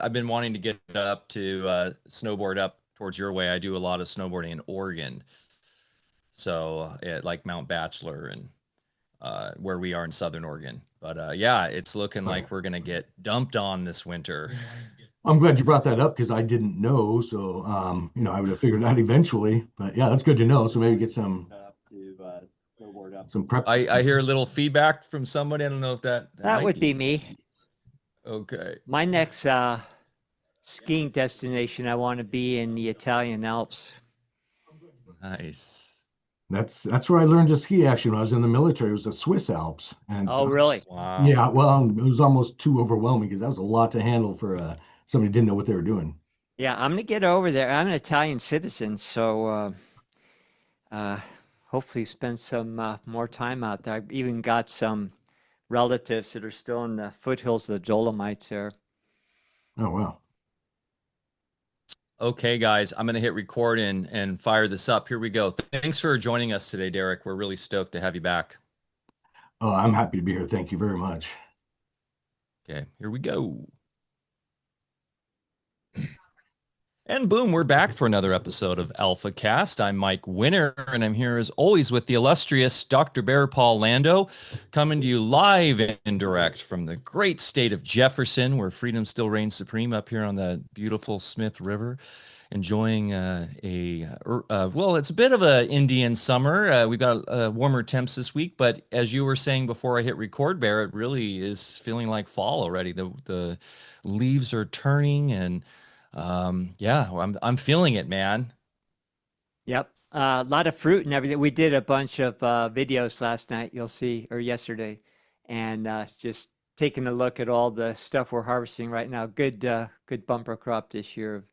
I've been wanting to get up to snowboard up towards your way. I do a lot of snowboarding in Oregon, so like Mount Bachelor and where we are in Southern Oregon. But yeah, it's looking Oh, like we're gonna get dumped on this winter. I'm glad you brought that up because I didn't know. So, I would have figured that eventually. But yeah, that's good to know. So maybe get Up to snowboard up. some prep. I hear a little feedback from somebody. I don't know if that That might would be be me. okay. My next skiing destination, I want to be in the Italian Alps. Nice. That's where I learned to ski actually when I was in the military. It was the Swiss Alps, and Oh, really? Wow. yeah, well, it was almost too overwhelming because that was a lot to handle for somebody who didn't know what they were doing. Yeah, I'm gonna get over there. I'm an Italian citizen, so uh, hopefully spend some more time out there. I've even got some relatives that are still in the foothills of the Dolomites there. Oh wow. Okay, guys, I'm going to hit record and fire this up. Here we go. Thanks for joining us today, Derek. We're really stoked to have you back. Oh, I'm happy to be here. Thank you very much. Okay, here we go. And boom, we're back for another episode of Alfacast. I'm Mike Winner, and I'm here as always with the illustrious Dr. Bear Paul Lando, coming to you live and direct from the great state of Jefferson, where freedom still reigns supreme up here on the beautiful Smith River. Enjoying well, it's a bit of a Indian summer. We've got warmer temps this week, but as you were saying before I hit record, Bear, it really is feeling like fall already. The leaves are turning, and yeah, I'm feeling it, man. Yep, a lot of fruit and everything. We did a bunch of videos last night, you'll see, or yesterday, and just taking a look at all the stuff we're harvesting right now. Good bumper crop this year of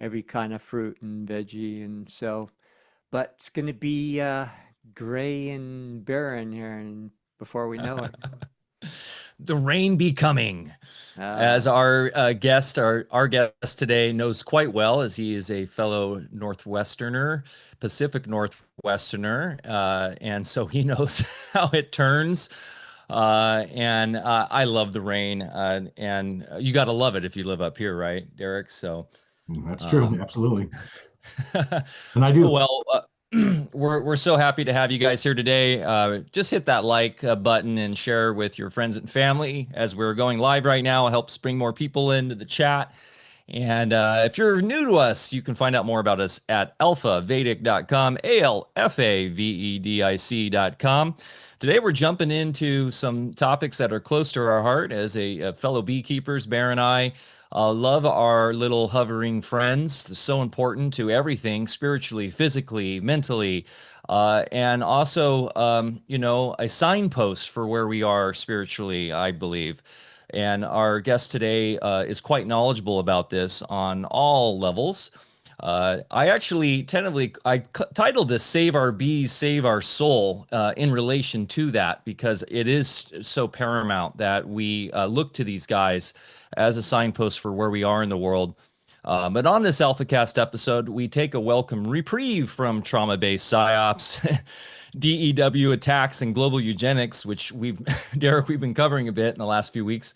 every kind of fruit and veggie, and so, but it's going to be gray and barren here, and before we know it. The rain be coming, as Uh, our our guest today knows quite well, as he is a fellow Northwesterner, Pacific Northwesterner, and so he knows how it turns. And I love the rain, and you got to love it if you live up here, right, Derek? So, That's true. um, Absolutely. And I do. well, we're so happy to have you guys here today. Just hit that like button and share with your friends and family as we're going live right now. It helps bring more people into the chat. And if you're new to us, you can find out more about us at alfavedic.com, alfavedic.com. Today, we're jumping into some topics that are close to our heart as a fellow beekeepers. Bear and I love our little hovering friends. They're so important to everything spiritually, physically, mentally, and also, a signpost for where we are spiritually, I believe. And our guest today is quite knowledgeable about this on all levels. I actually tentatively titled this "Save Our Bees, Save Our Soul" in relation to that, because it is so paramount that we look to these guys as a signpost for where we are in the world. But on this AlphaCast episode, we take a welcome reprieve from trauma-based psyops, DEW attacks, and global eugenics, which Derek, we've been covering a bit in the last few weeks,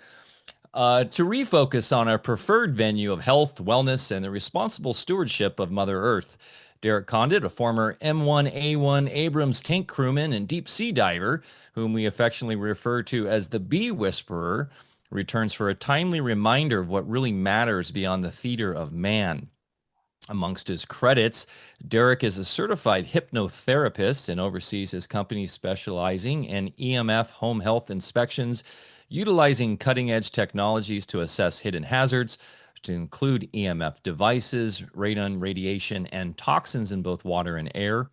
to refocus on our preferred venue of health, wellness, and the responsible stewardship of Mother Earth. Derek Condit, a former M1A1 Abrams tank crewman and deep sea diver, whom we affectionately refer to as the Bee Whisperer, returns for a timely reminder of what really matters beyond the theater of man. Amongst his credits, Derek is a certified hypnotherapist and oversees his company specializing in EMF Home Health Inspections, utilizing cutting-edge technologies to assess hidden hazards, to include EMF devices, radon, radiation, and toxins in both water and air.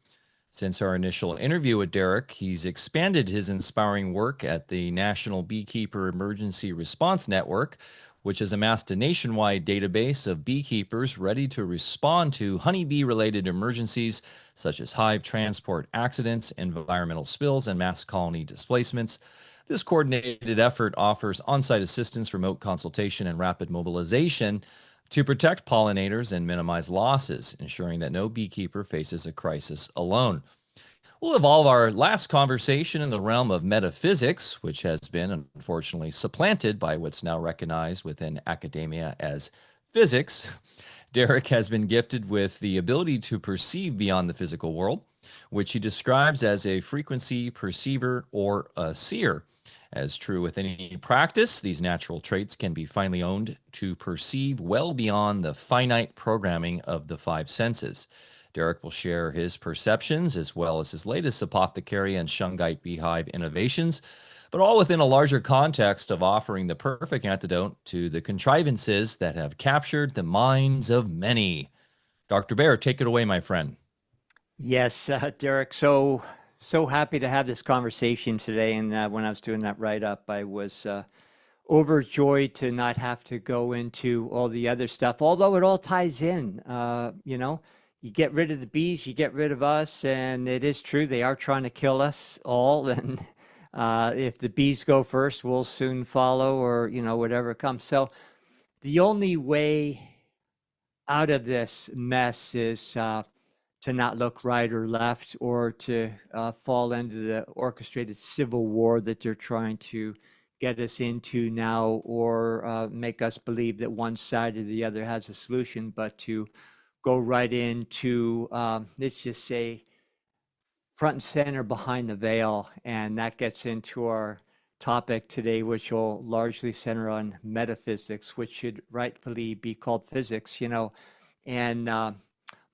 Since our initial interview with Derek, he's expanded his inspiring work at the National Beekeeper Emergency Response Network, which has amassed a nationwide database of beekeepers ready to respond to honeybee-related emergencies such as hive transport accidents, environmental spills, and mass colony displacements. This coordinated effort offers on-site assistance, remote consultation, and rapid mobilization to protect pollinators and minimize losses, ensuring that no beekeeper faces a crisis alone. We'll evolve our last conversation in the realm of metaphysics, which has been unfortunately supplanted by what's now recognized within academia as physics. Derek has been gifted with the ability to perceive beyond the physical world, which he describes as a frequency perceiver or a seer. As true with any practice, these natural traits can be finely owned to perceive well beyond the finite programming of the five senses. Derek will share his perceptions as well as his latest apothecary and shungite beehive innovations, but all within a larger context of offering the perfect antidote to the contrivances that have captured the minds of many. Dr. Bear, take it away, my friend. Yes, Derek. So happy to have this conversation today. And when I was doing that write up, I was overjoyed to not have to go into all the other stuff, although it all ties in. You get rid of the bees, you get rid of us, and it is true they are trying to kill us all. And if the bees go first, we'll soon follow, or whatever comes. So the only way out of this mess is to not look right or left, or to fall into the orchestrated civil war that they're trying to get us into now, or make us believe that one side or the other has a solution, but to go right into, let's just say, front and center behind the veil. And that gets into our topic today, which will largely center on metaphysics, which should rightfully be called physics, and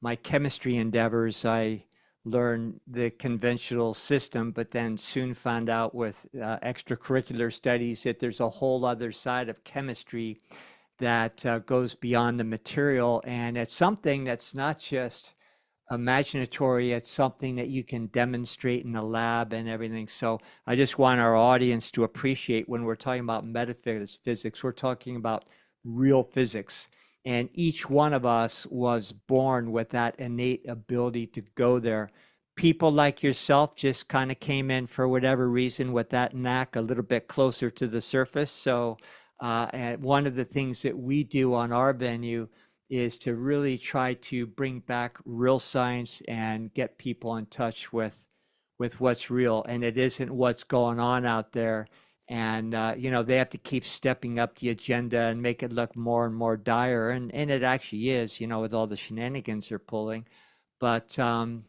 my chemistry endeavors, I learned the conventional system, but then soon found out with extracurricular studies that there's a whole other side of chemistry that goes beyond the material. And it's something that's not just imaginatory, it's something that you can demonstrate in the lab and everything. So I just want our audience to appreciate when we're talking about metaphysics, we're talking about real physics. And each one of us was born with that innate ability to go there. People like yourself just kind of came in for whatever reason with that knack a little bit closer to the surface. So and one of the things that we do on our venue is to really try to bring back real science and get people in touch with what's real. And it isn't what's going on out there. And they have to keep stepping up the agenda and make it look more and more dire, and it actually is, with all the shenanigans they're pulling. But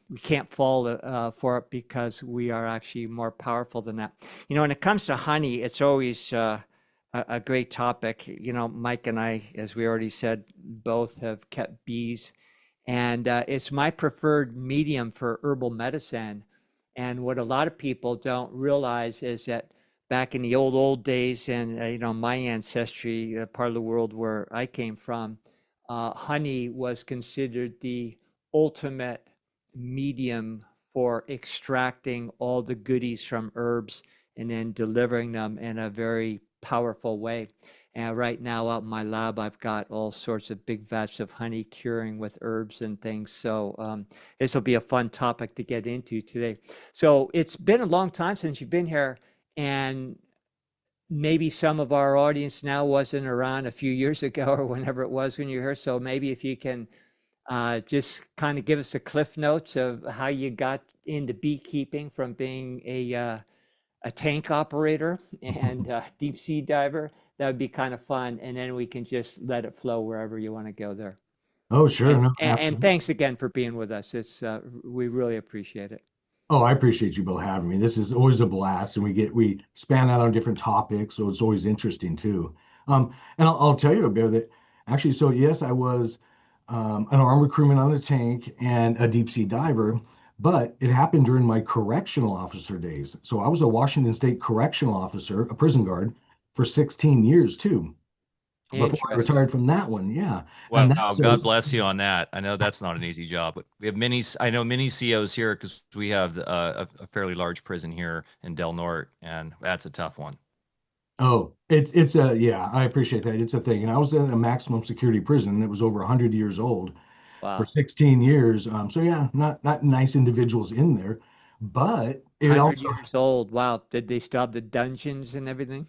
we can't fall for it, because we are actually more powerful than that. When it comes to honey, it's always a great topic. Mike and I, as we already said, both have kept bees, and it's my preferred medium for herbal medicine. And what a lot of people don't realize is that back in the old days, and my ancestry, part of the world where I came from, honey was considered the ultimate medium for extracting all the goodies from herbs and then delivering them in a very powerful way. And right now out in my lab, I've got all sorts of big vats of honey curing with herbs and things. So this will be a fun topic to get into today. So it's been a long time since you've been here. And maybe some of our audience now wasn't around a few years ago or whenever it was when you were here. So maybe if you can just kind of give us a cliff notes of how you got into beekeeping from being a tank operator and deep sea diver, that would be kind of fun. And then we can just let it flow wherever you want to go there. Oh, sure. And, No, and absolutely. thanks again for being with us. It's we really appreciate it. Oh, I appreciate you both having me. This is always a blast, and we span out on different topics, so it's always interesting too. And I'll tell you, Bear, that actually, so yes, I was an armored crewman on a tank and a deep sea diver, but it happened during my correctional officer days. So I was a Washington State correctional officer, a prison guard, for 16 years too, before I Interesting. retired from that one. Yeah, and Wow, that's God bless you on that. I know that's not an easy job, but we have many, I know many COs here because we have a fairly large prison here in Del Norte, and that's a tough one. Oh, it's a yeah, I appreciate that. It's a thing. And I was in a maximum security prison that was over 100 years old for Wow. 16 years. So yeah, not nice individuals in there, but it 100 also years old. Wow. Did they stop the dungeons and everything?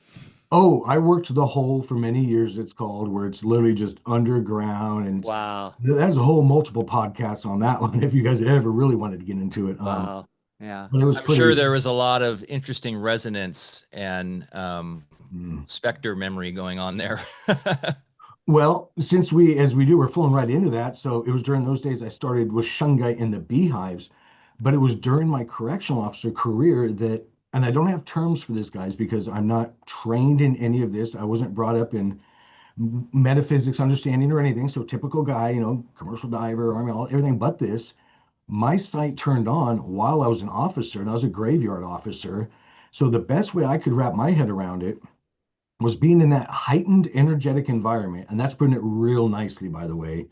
oh, I worked the hole for many years, it's called, where it's literally just underground, and Wow. there's a whole multiple podcasts on that one if you guys ever really wanted to get into it. Wow. Yeah. But it was I'm sure pretty. there was a lot of interesting resonance and Mm. specter memory going on there. Well, since we, as we do, we're flowing right into that. So it was during those days I started with shungite in the beehives, but it was during my correctional officer career that, and I don't have terms for this, guys, because I'm not trained in any of this. I wasn't brought up in metaphysics understanding or anything. So typical guy, commercial diver, army, all everything but this. My sight turned on while I was an officer, and I was a graveyard officer. So the best way I could wrap my head around it was being in that heightened energetic environment. And that's putting it real nicely, by the way.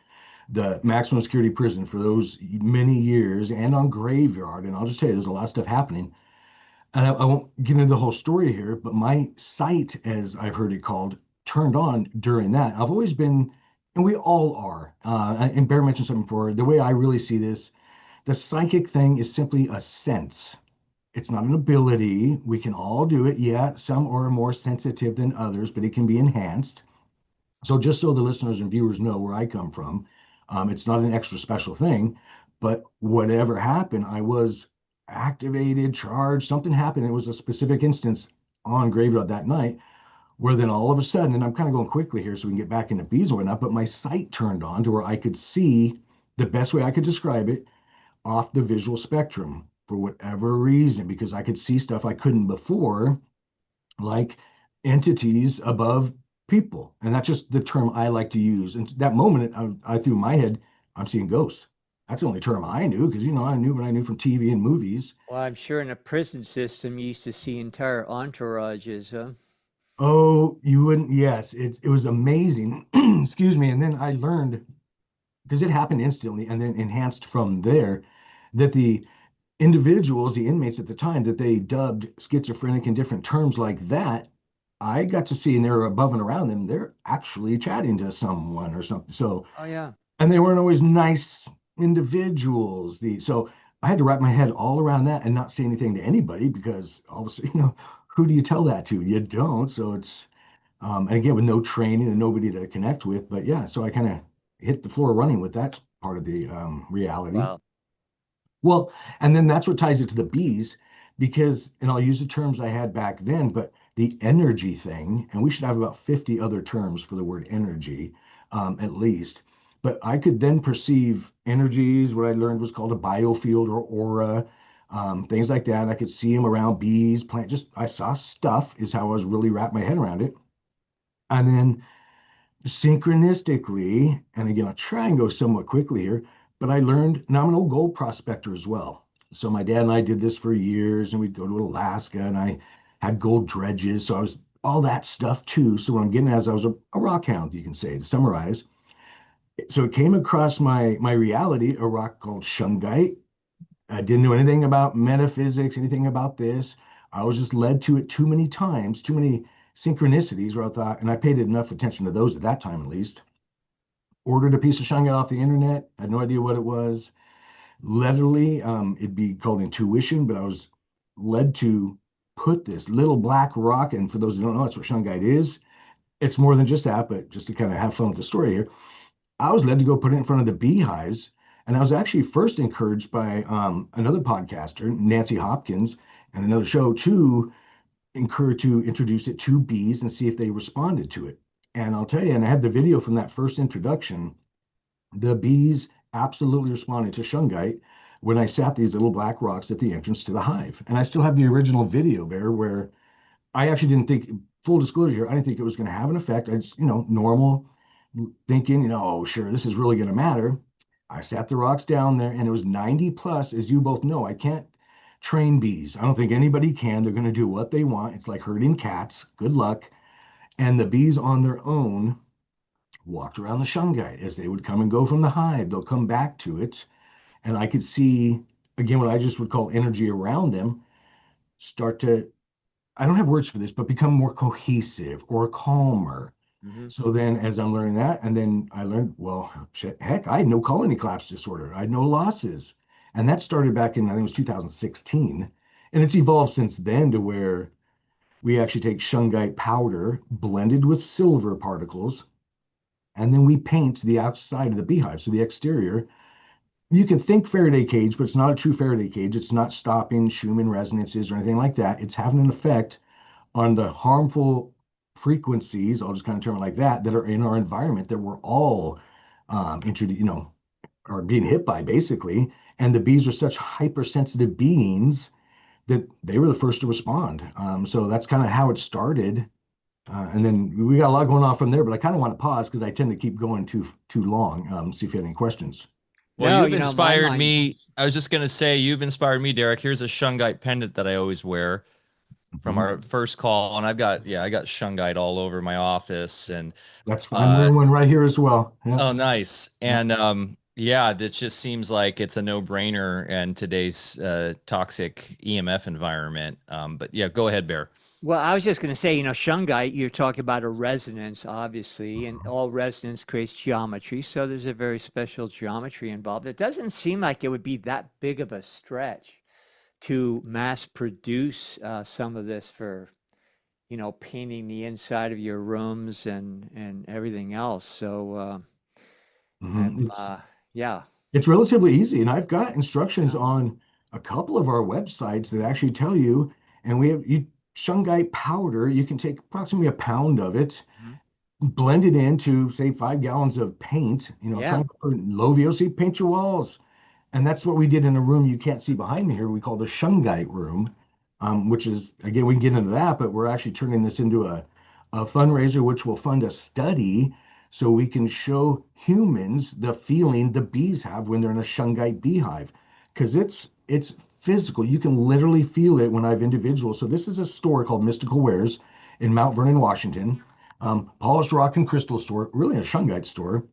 The maximum security prison for those many years and on graveyard. And I'll just tell you, there's a lot of stuff happening. And I won't get into the whole story here, but my sight, as I've heard it called, turned on during that. I've always been, and we all are. And Bear mentioned something before. The way I really see this, the psychic thing is simply a sense. It's not an ability. We can all do it. Yeah, some are more sensitive than others, but it can be enhanced. So just so the listeners and viewers know where I come from, it's not an extra special thing, but whatever happened, I was activated, charged, something happened. It was a specific instance on graveyard that night where then all of a sudden, and I'm kind of going quickly here so we can get back into bees and whatnot, but my sight turned on to where I could see the best way I could describe it off the visual spectrum for whatever reason, because I could see stuff I couldn't before, like entities above people. And that's just the term I like to use. And that moment, I threw in my head, I'm seeing ghosts. That's the only term I knew because, I knew what I knew from TV and movies. Well, I'm sure in a prison system you used to see entire entourages, huh? Oh, you wouldn't. Yes, it was amazing. Excuse me. And then I learned because it happened instantly and then enhanced from there that the individuals, the inmates at the time that they dubbed schizophrenic and different terms like that, I got to see, and they're above and around them, they're actually chatting to someone or something. So, Oh yeah. and they weren't always nice individuals. So I had to wrap my head all around that and not say anything to anybody because all of a sudden, who do you tell that to? You don't. So it's, and again, with no training and nobody to connect with. But yeah, so I kind of hit the floor running with that part of the reality. Wow. Well, and then that's what ties it to the bees, because, and I'll use the terms I had back then, but the energy thing, and we should have about 50 other terms for the word energy, at least. But I could then perceive energies, what I learned was called a biofield or aura, things like that. I could see them around bees, plant, just I saw stuff, is how I was really wrapped my head around it. And then synchronistically, and again, I'll try and go somewhat quickly here, but I learned now I'm an old gold prospector as well. So my dad and I did this for years, and we'd go to Alaska, and I had gold dredges. So I was all that stuff too. So what I'm getting at is I was a rock hound, you can say, to summarize. So it came across my reality, a rock called shungite. I didn't know anything about metaphysics, anything about this. I was just led to it too many times, too many synchronicities where I thought, and I paid enough attention to those at that time at least. Ordered a piece of shungite off the internet, had no idea what it was. Literally, it'd be called intuition, but I was led to put this little black rock, and for those who don't know, that's what shungite is. It's more than just that, but just to kind of have fun with the story here, I was led to go put it in front of the beehives. And I was actually first encouraged by another podcaster, Nancy Hopkins, and another show to encourage to introduce it to bees and see if they responded to it. And I'll tell you, and I have the video from that first introduction, the bees absolutely responded to shungite when I sat these little black rocks at the entrance to the hive. And I still have the original video there where I actually didn't think, full disclosure, I didn't think it was going to have an effect. I just, normal thinking, oh, sure, this is really going to matter. I sat the rocks down there and it was 90 plus, as you both know. I can't train bees. I don't think anybody can. They're going to do what they want. It's like herding cats. Good luck. And the bees on their own walked around the shungite as they would come and go from the hive. They'll come back to it. And I could see, again, what I just would call energy around them start to, I don't have words for this, but become more cohesive or calmer. Hmm. So then, as I'm learning that, and then I learned, well, shit, heck, I had no colony collapse disorder. I had no losses. And that started back in, I think it was 2016. And it's evolved since then to where we actually take shungite powder blended with silver particles, and then we paint the outside of the beehive, so the exterior, you can think Faraday cage, but it's not a true Faraday cage. It's not stopping Schumann resonances or anything like that. It's having an effect on the harmful frequencies, I'll just kind of term it like that, that are in our environment that we're all are being hit by basically. And the bees are such hypersensitive beings that they were the first to respond. So that's kind of how it started. And then we got a lot going on from there, but I kind of want to pause because I tend to keep going too long. See if you have any questions. Well, No, you've you know, my inspired mind. me. I was just going to say, you've inspired me, Derek. Here's a shungite pendant that I always wear from Mhm. our first call. And I got shungite all over my office. And, I'm uh, wearing one right here as well. Yeah. oh, nice. Yeah. And, yeah, this just seems like it's a no-brainer in today's toxic EMF environment. But yeah, go ahead, Bear. Well, I was just going to say, you know, shungite, you're talking about a resonance, obviously, and all resonance creates geometry. So there's a very special geometry involved. It doesn't seem like it would be that big of a stretch to mass produce some of this for, you know, painting the inside of your rooms and everything else. So I'm, Mhm. yeah, It's relatively easy, and I've got instructions yeah, on a couple of our websites that actually tell you, and we have shungite powder. You can take approximately a pound of it, mhm, blend it into, say, 5 gallons of paint, try yeah, and put low VOC, paint your walls. And that's what we did in a room you can't see behind me here. We call the shungite room, which is, again, we can get into that, but we're actually turning this into a fundraiser, which will fund a study so we can show humans the feeling the bees have when they're in a shungite beehive. Because it's physical. You can literally feel it when I have individuals. So this is a store called Mystical Wares in Mount Vernon, Washington. Polished rock and crystal store, really a shungite store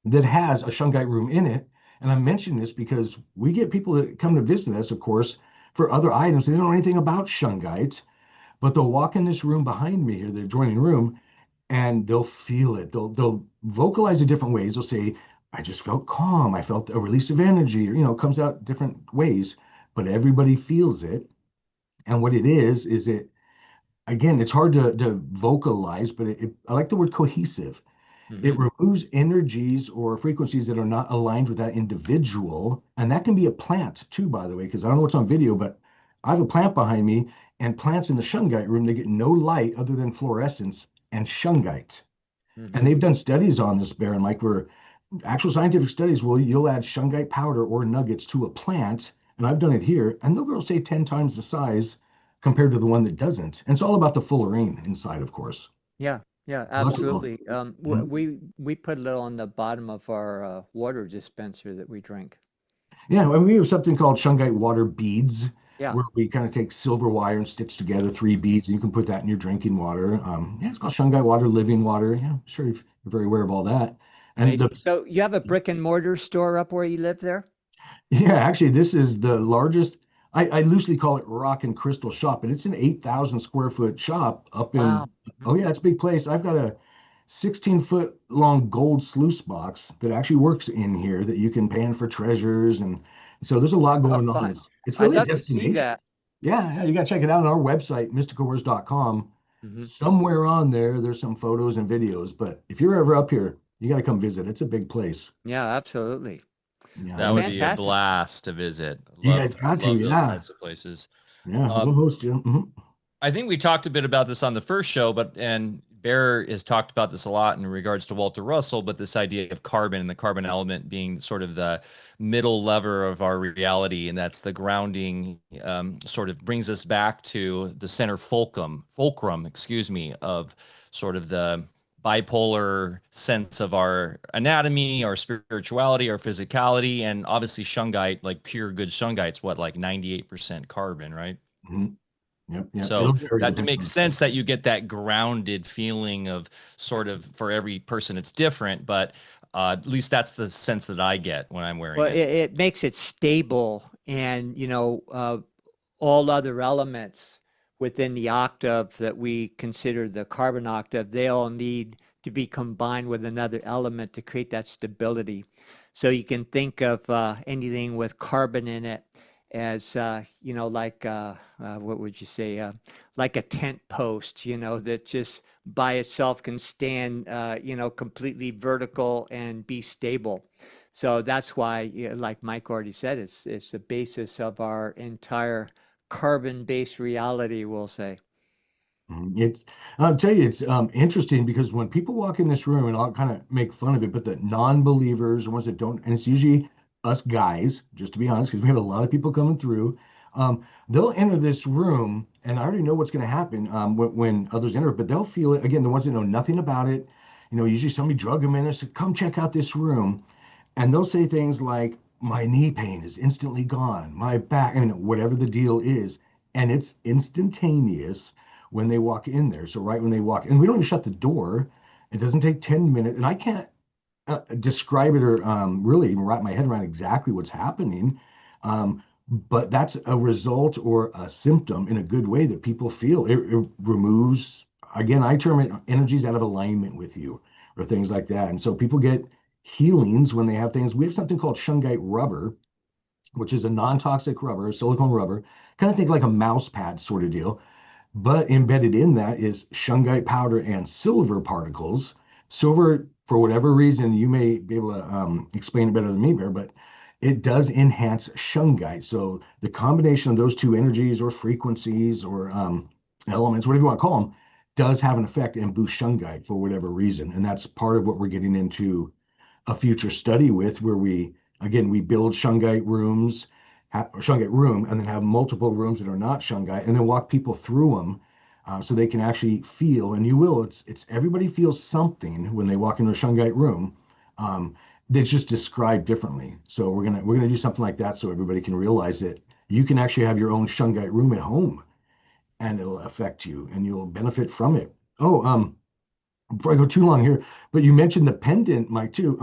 that has a shungite room in it. And I'm mentioning this because we get people that come to visit us, of course, for other items. They don't know anything about shungite, but they'll walk in this room behind me here, the adjoining room, and they'll feel it. They'll vocalize it different ways. They'll say, "I just felt calm. I felt a release of energy," or it comes out different ways, but everybody feels it. And what it is it again, it's hard to vocalize, but I like the word cohesive. It hmm, removes energies or frequencies that are not aligned with that individual. And that can be a plant too, by the way, because I don't know what's on video, but I have a plant behind me, and plants in the shungite room, they get no light other than fluorescence and shungite. And hmm. they've done studies on this, Baron, like where actual scientific studies will you'll add shungite powder or nuggets to a plant, and I've done it here, and they'll go say 10 times the size compared to the one that doesn't. And it's all about the fullerene inside, of course. Yeah, yeah, Lots of them. absolutely. Mhm. We put a little on the bottom of our water dispenser that we drink. Yeah, and we have something called shungite water beads, Yeah, where we kind of take silver wire and stitch together 3 beads, and you can put that in your drinking water. Yeah, it's called shungite water, living water. Yeah, sure, you're very aware of all that. And amazing. So you have a brick and mortar store up where you live there? yeah, actually, this is the largest. I loosely call it rock and crystal shop, but it's an 8,000 square foot shop up Wow. in. Oh yeah, it's a big place. I've got a 16-foot long gold sluice box that actually works in here that you can pan for treasures, and so there's a lot Oh, going on. fun. It's I'd really a love to see destination. that. Yeah, you got to check it out on our website, mysticalwares.com. Hmm. Somewhere on there's some photos and videos. But if you're ever up here, you got to come visit. It's a big place. Yeah, absolutely. Yeah, Well, That and would be a fantastic. blast to visit. you guys got to. Love those Yeah, types of places. yeah. We'll Um, host you. Mhm. I think we talked a bit about this on the first show, but and Bear has talked about this a lot in regards to Walter Russell, but this idea of carbon and the carbon element being sort of the middle lever of our reality, and that's the grounding, sort of brings us back to the center fulcrum, excuse me, of sort of the bipolar sense of our anatomy, our spirituality, our physicality, and obviously shungite, like pure good shungite's what, like 98% carbon, right? Mhm. Yep, yep. It'll So vary that depending makes on the sense plant. that you get that grounded feeling of sort of for every person it's different, but at least that's the sense that I get when I'm wearing Well, it. it makes it stable, and you know, all other elements within the octave that we consider the carbon octave, they all need to be combined with another element to create that stability. So you can think of anything with carbon in it as, you know, like, what would you say, like a tent post, you know, that just by itself can stand, you know, completely vertical and be stable. So that's why, like Mike already said, it's the basis of our entire carbon-based reality, we'll say. It's, I'll tell you, it's interesting because when people walk in this room, and I'll kind of make fun of it, but the non-believers, the ones that don't, and it's usually us guys, just to be honest, because we have a lot of people coming through. They'll enter this room, and I already know what's going to happen when others enter, but they'll feel it. Again, the ones that know nothing about it, usually somebody drug them in and said, "Come check out this room." And they'll say things like, "My knee pain is instantly gone, my back," whatever the deal is. And it's instantaneous when they walk in there. So, right when they walk, and we don't even shut the door, it doesn't take 10 minutes. And I can't describe it or really even wrap my head around exactly what's happening. But that's a result or a symptom in a good way that people feel. It removes, again, I term it energies out of alignment with you or things like that. And so people get healings when they have things. We have something called shungite rubber, which is a non-toxic rubber, silicone rubber, kind of think like a mouse pad sort of deal. But embedded in that is shungite powder and silver particles. Silver, for whatever reason, you may be able to explain it better than me, Bear, but it does enhance shungite. So the combination of those two energies or frequencies or elements, whatever you want to call them, does have an effect and boost shungite for whatever reason. And that's part of what we're getting into a future study with, where we build shungite rooms, shungite room, and then have multiple rooms that are not shungite, and then walk people through them, so they can actually feel. And you will. It's everybody feels something when they walk into a shungite room. That's just described differently. So we're gonna do something like that so everybody can realize that you can actually have your own shungite room at home, and it'll affect you, and you'll benefit from it. Oh, before I go too long here, but you mentioned the pendant, Mike, too.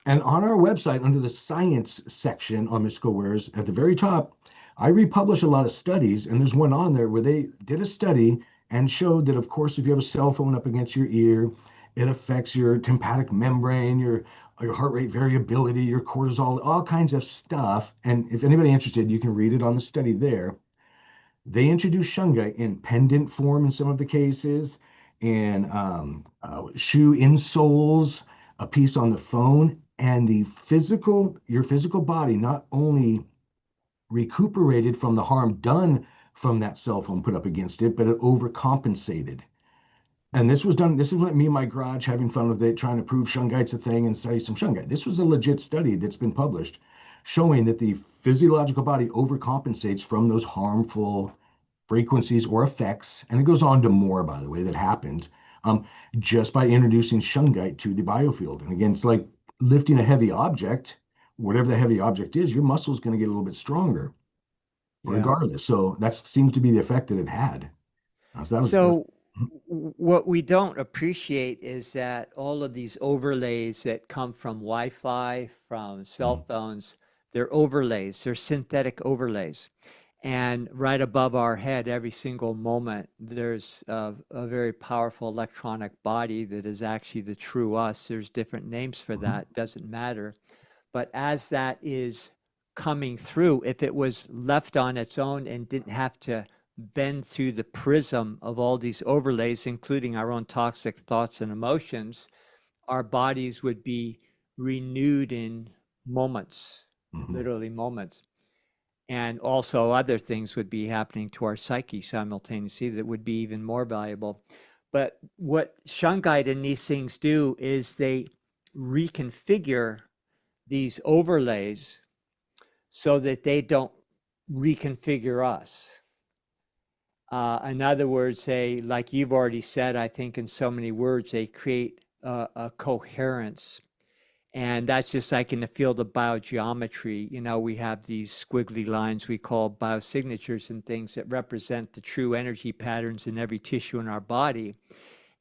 And on our website, under the science section on mystical wares, at the very top, I republish a lot of studies, and there's one on there where they did a study and showed that, of course, if you have a cell phone up against your ear, it affects your tympanic membrane, your heart rate variability, your cortisol, all kinds of stuff. And if anybody interested, you can read it on the study there. They introduced shungite in pendant form in some of the cases, and shoe insoles, a piece on the phone, and your physical body not only recuperated from the harm done from that cell phone put up against it, but it overcompensated. And this was done. This is what me and my garage having fun with it, trying to prove shungite's a thing and study some shungite. This was a legit study that's been published showing that the physiological body overcompensates from those harmful frequencies or effects. And it goes on to more, by the way, that happened just by introducing shungite to the biofield. And again, it's like lifting a heavy object, whatever the heavy object is, your muscle is going to get a little bit stronger Yeah. regardless. So that seems to be the effect that it had. So that was that. So what we don't appreciate is that all of these overlays that come from Wi-Fi, from cell Mhm. phones, they're overlays, they're synthetic overlays. And right above our head, every single moment, there's a very powerful electronic body that is actually the true us. There's different names for Mhm. that, doesn't matter. But as that is coming through, if it was left on its own and didn't have to bend through the prism of all these overlays, including our own toxic thoughts and emotions, our bodies would be renewed in moments, Mhm. literally moments. And also other things would be happening to our psyche simultaneously that would be even more valuable. But what shungite and these things do is they reconfigure these overlays so that they don't reconfigure us. In other words, they, like you've already said, I think in so many words, they create a coherence. And that's just like in the field of biogeometry. We have these squiggly lines we call biosignatures and things that represent the true energy patterns in every tissue in our body.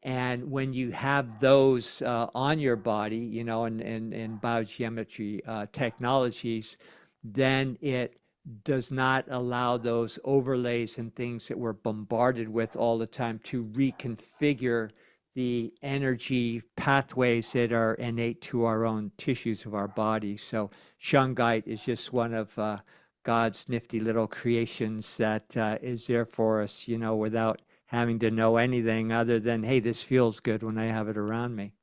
And when you have those on your body, in biogeometry technologies, then it does not allow those overlays and things that we're bombarded with all the time to reconfigure the energy pathways that are innate to our own tissues of our body. So shungite is just one of God's nifty little creations that is there for us, without having to know anything other than, hey, this feels good when I have it around me.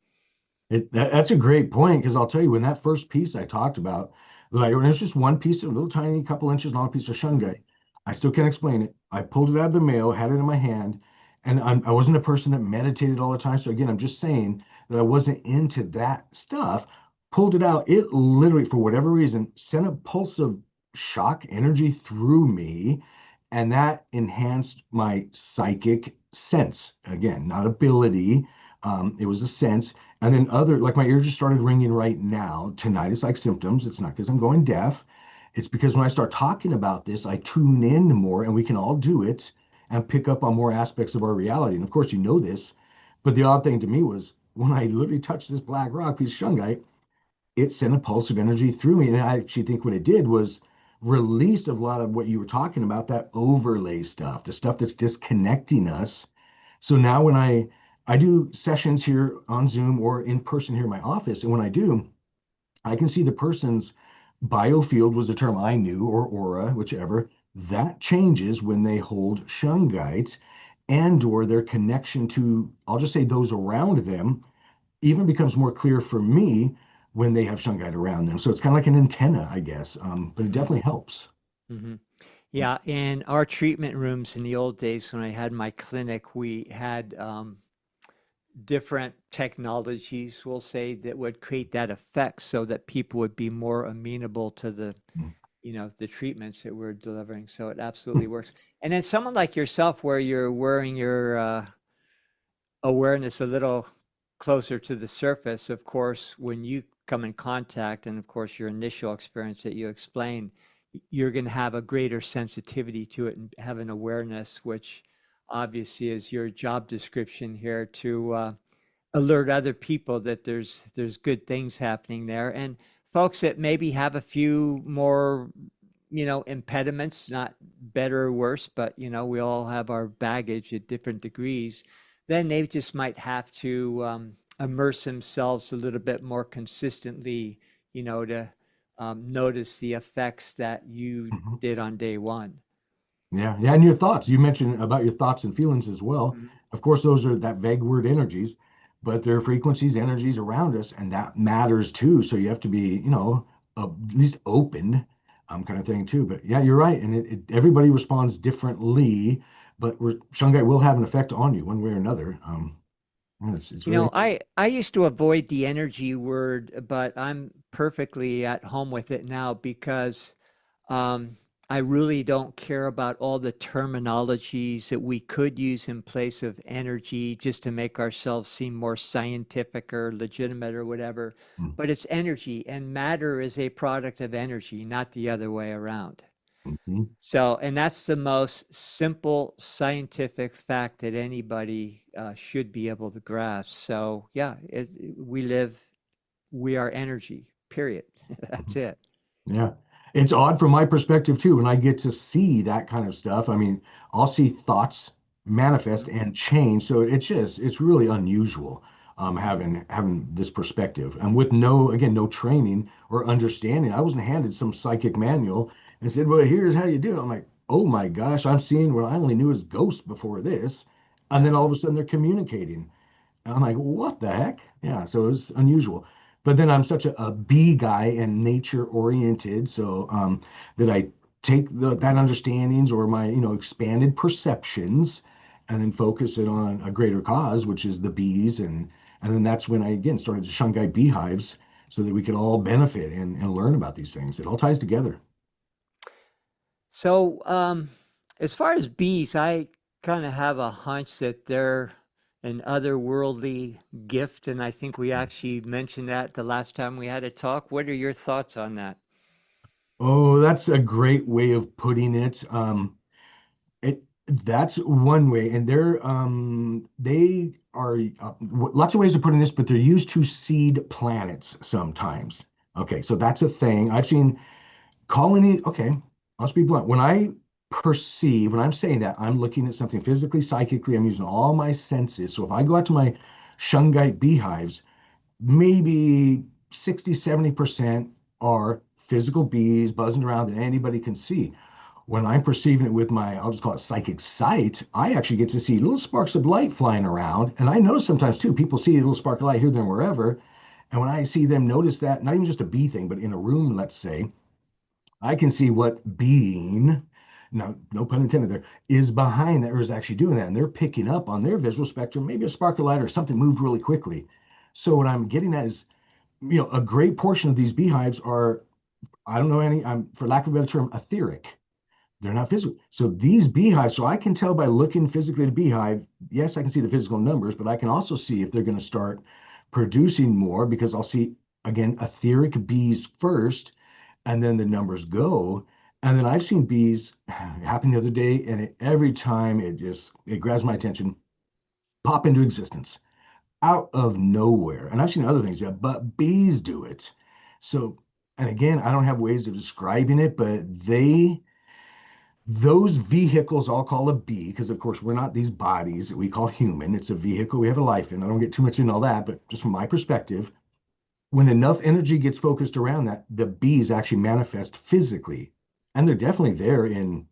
That's a great point because I'll tell you when that first piece I talked about, like when it's just one piece of a little tiny couple inches long piece of Mhm. shungite, I still can't explain it. I pulled it out of the mail, had it in my hand, and I wasn't a person that meditated all the time. So again, I'm just saying that I wasn't into that stuff. Pulled it out, it literally, for whatever reason, sent a pulse of shock energy through me, and that enhanced my psychic sense. Again, not ability. It was a sense and then like my ears just started ringing right now. Tinnitus-like symptoms. It's not because I'm going deaf. It's because when I start talking about this, I tune in more and we can all do it and pick up on more aspects of our reality. And of course, you know this. But the odd thing to me was when I literally touched this black rock piece of shungite, it sent a pulse of energy through me. And I actually think what it did was released a lot of what you were talking about, that overlay stuff, the stuff that's disconnecting us. So now when I do sessions here on Zoom or in person here in my office, and when I do, I can see the person's biofield was a term I knew, or aura, whichever. That changes when they hold shungite and or their connection to, I'll just say those around them, even becomes more clear for me when they have shungite around them. So it's kind of like an antenna, I guess, but it Mhm. definitely helps. Mhm. Yeah, in our treatment rooms in the old days when I had my clinic, we had different technologies, we'll say, that would create that effect so that people would be more amenable to the, the treatments that we're delivering. So it absolutely works. And then someone like yourself, where you're wearing your awareness a little closer to the surface, of course, when you come in contact, and of course, your initial experience that you explained, you're going to have a greater sensitivity to it and have an awareness, which obviously is your job description here to alert other people that there's good things happening there, and folks that maybe have a few more impediments, not better or worse, but we all have our baggage at different degrees. Then they just might have to immerse themselves a little bit more consistently, to notice the effects that you Mhm. did on day one. Yeah, yeah, and your thoughts. You mentioned about your thoughts and feelings as well. Mhm. Of course, those are that vague word energies, but they're frequencies, energies around us, and that matters too. So you have to be, at least open, kind of thing too. But yeah, you're right, and everybody responds differently, but shungite will have an effect on you one way or another. Yeah, it's You really know, I used to avoid the energy word, but I'm perfectly at home with it now because um, I really don't care about all the terminologies that we could use in place of energy just to make ourselves seem more scientific or legitimate or whatever. But it's energy, and matter is a product of energy, not the other way around. Mhm. So, and that's the most simple scientific fact that anybody should be able to grasp. So, yeah, we are energy, period. That's it. Yeah. It's odd from my perspective too when I get to see that kind of stuff. I mean, I'll see thoughts manifest Mhm. and change. So it's really unusual Mhm. having this perspective. And with no, again, no training or understanding. I wasn't handed some psychic manual and said, well, here's how you do it. I'm like, oh my gosh, I'm seeing what I only knew as ghosts before this. And then Yeah. all of a sudden they're communicating. And I'm like, what the heck? Yeah, so it was unusual. But then I'm such a bee guy and nature oriented, so that I take that understandings or my expanded perceptions, and then focus it on a greater cause, which is the bees, and then that's when I again started to shungite beehives so that we could all benefit and learn about these things. It all ties together. So, as far as bees, I kind of have a hunch that they're an otherworldly gift, and I think we actually mentioned that the last time we had a talk. What are your thoughts on that? Oh, that's a great way of putting it. It that's one way, and they are lots of ways of putting this, but they're used to seed planets sometimes. Okay, so that's a thing. I've seen colony. Okay, I'll just be blunt. When I'm saying that, I'm looking at something physically, psychically. I'm using all my senses. So if I go out to my shungite beehives, maybe 60, 70% are physical bees buzzing around that anybody can see. When I'm perceiving it with my, I'll just call it psychic sight, I actually get to see little sparks of light flying around. And I notice sometimes too, people see a little spark of light here, there, and wherever. And when I see them notice that, not even just a bee thing, but in a room, let's say, I can see what being, no pun intended there, is behind that or is actually doing that. And they're picking up on their visual spectrum, maybe a spark of light or something moved really quickly. So what I'm getting at is, a great portion of these beehives are, I don't know any, I'm for lack of a better term, etheric. They're not physical. So these beehives, so I can tell by looking physically at a beehive, yes, I can see the physical numbers, but I can also see if they're going to start producing more because I'll see, again, etheric bees first, and then the numbers go. And then I've seen bees happen the other day, and every time it grabs my attention, pop into existence out of nowhere. And I've seen other things, yeah, but bees do it. So, and again, I don't have ways of describing it, but those vehicles I'll call a bee, because of course we're not these bodies that we call human. It's a vehicle we have a life in. I don't get too much into all that, but just from my perspective, when enough energy gets focused around that, the bees actually manifest physically. And they're definitely there in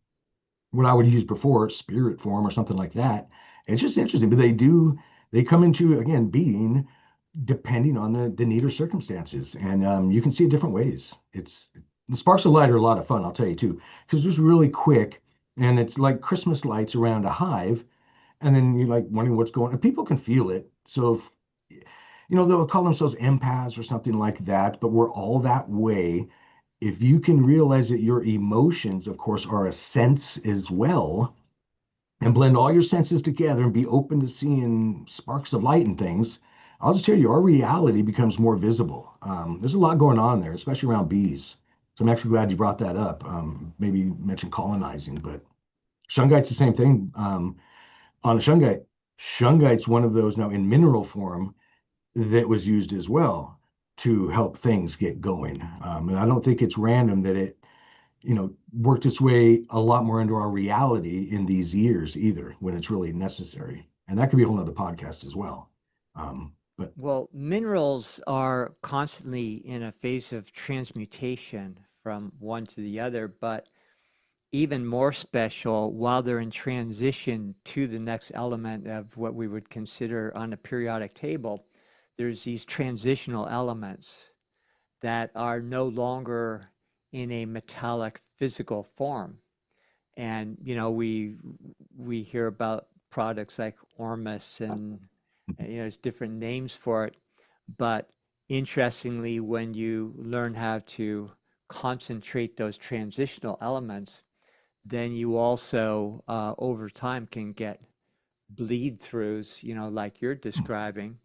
what I would use before, spirit form or something like that. It's just interesting, but they come into, again, being depending on the need or circumstances. And you can see it different ways. The sparks of light are a lot of fun, I'll tell you too, because it's just really quick. And it's like Christmas lights around a hive. And then you're like wondering what's going on. People can feel it. So if they'll call themselves empaths or something like that, but we're all that way. If you can realize that your emotions, of course, are a sense as well, and blend all your senses together and be open to seeing sparks of light and things, I'll just tell you, our reality becomes more visible. There's a lot going on there, especially around bees. So I'm actually glad you brought that up. Maybe you mentioned colonizing, but shungite's the same thing. On a shungite's one of those now in mineral form that was used as well to help things get going. And I don't think it's random that it, worked its way a lot more into our reality in these years either, when it's really necessary. And that could be a whole nother podcast as well. But Well, minerals are constantly in a phase of transmutation from one to the other, but even more special while they're in transition to the next element of what we would consider on a periodic table, there's these transitional elements that are no longer in a metallic physical form. And we hear about products like Ormus and there's different names for it. But interestingly, when you learn how to concentrate those transitional elements, then you also over time can get bleed throughs, like you're describing,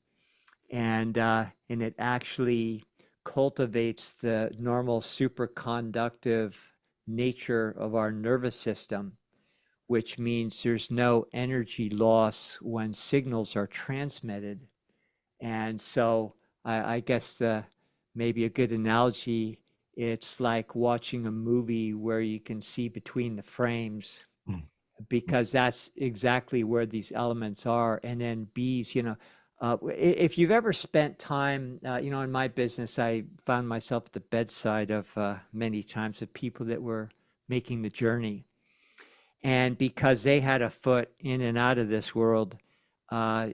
and it actually cultivates the normal superconductive nature of our nervous system, which means there's no energy loss when signals are transmitted. And so I guess maybe a good analogy, it's like watching a movie where you can see between the frames, because that's exactly where these elements are. And then bees, if you've ever spent time, in my business, I found myself at the bedside of many times of people that were making the journey. And because they had a foot in and out of this world, there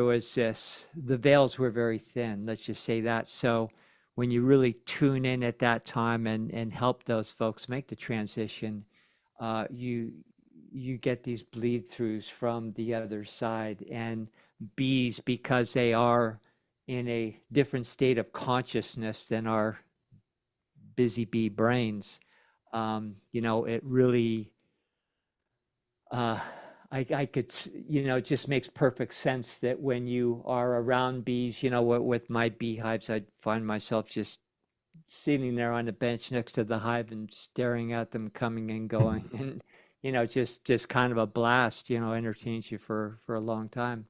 was the veils were very thin, let's just say that. So when you really tune in at that time and help those folks make the transition, you get these bleed throughs from the other side. And bees, because they are in a different state of consciousness than our busy bee brains, it really, I could, it just makes perfect sense that when you are around bees, with my beehives, I'd find myself just sitting there on the bench next to the hive and staring at them coming and going, and just kind of a blast, entertains you for a long time.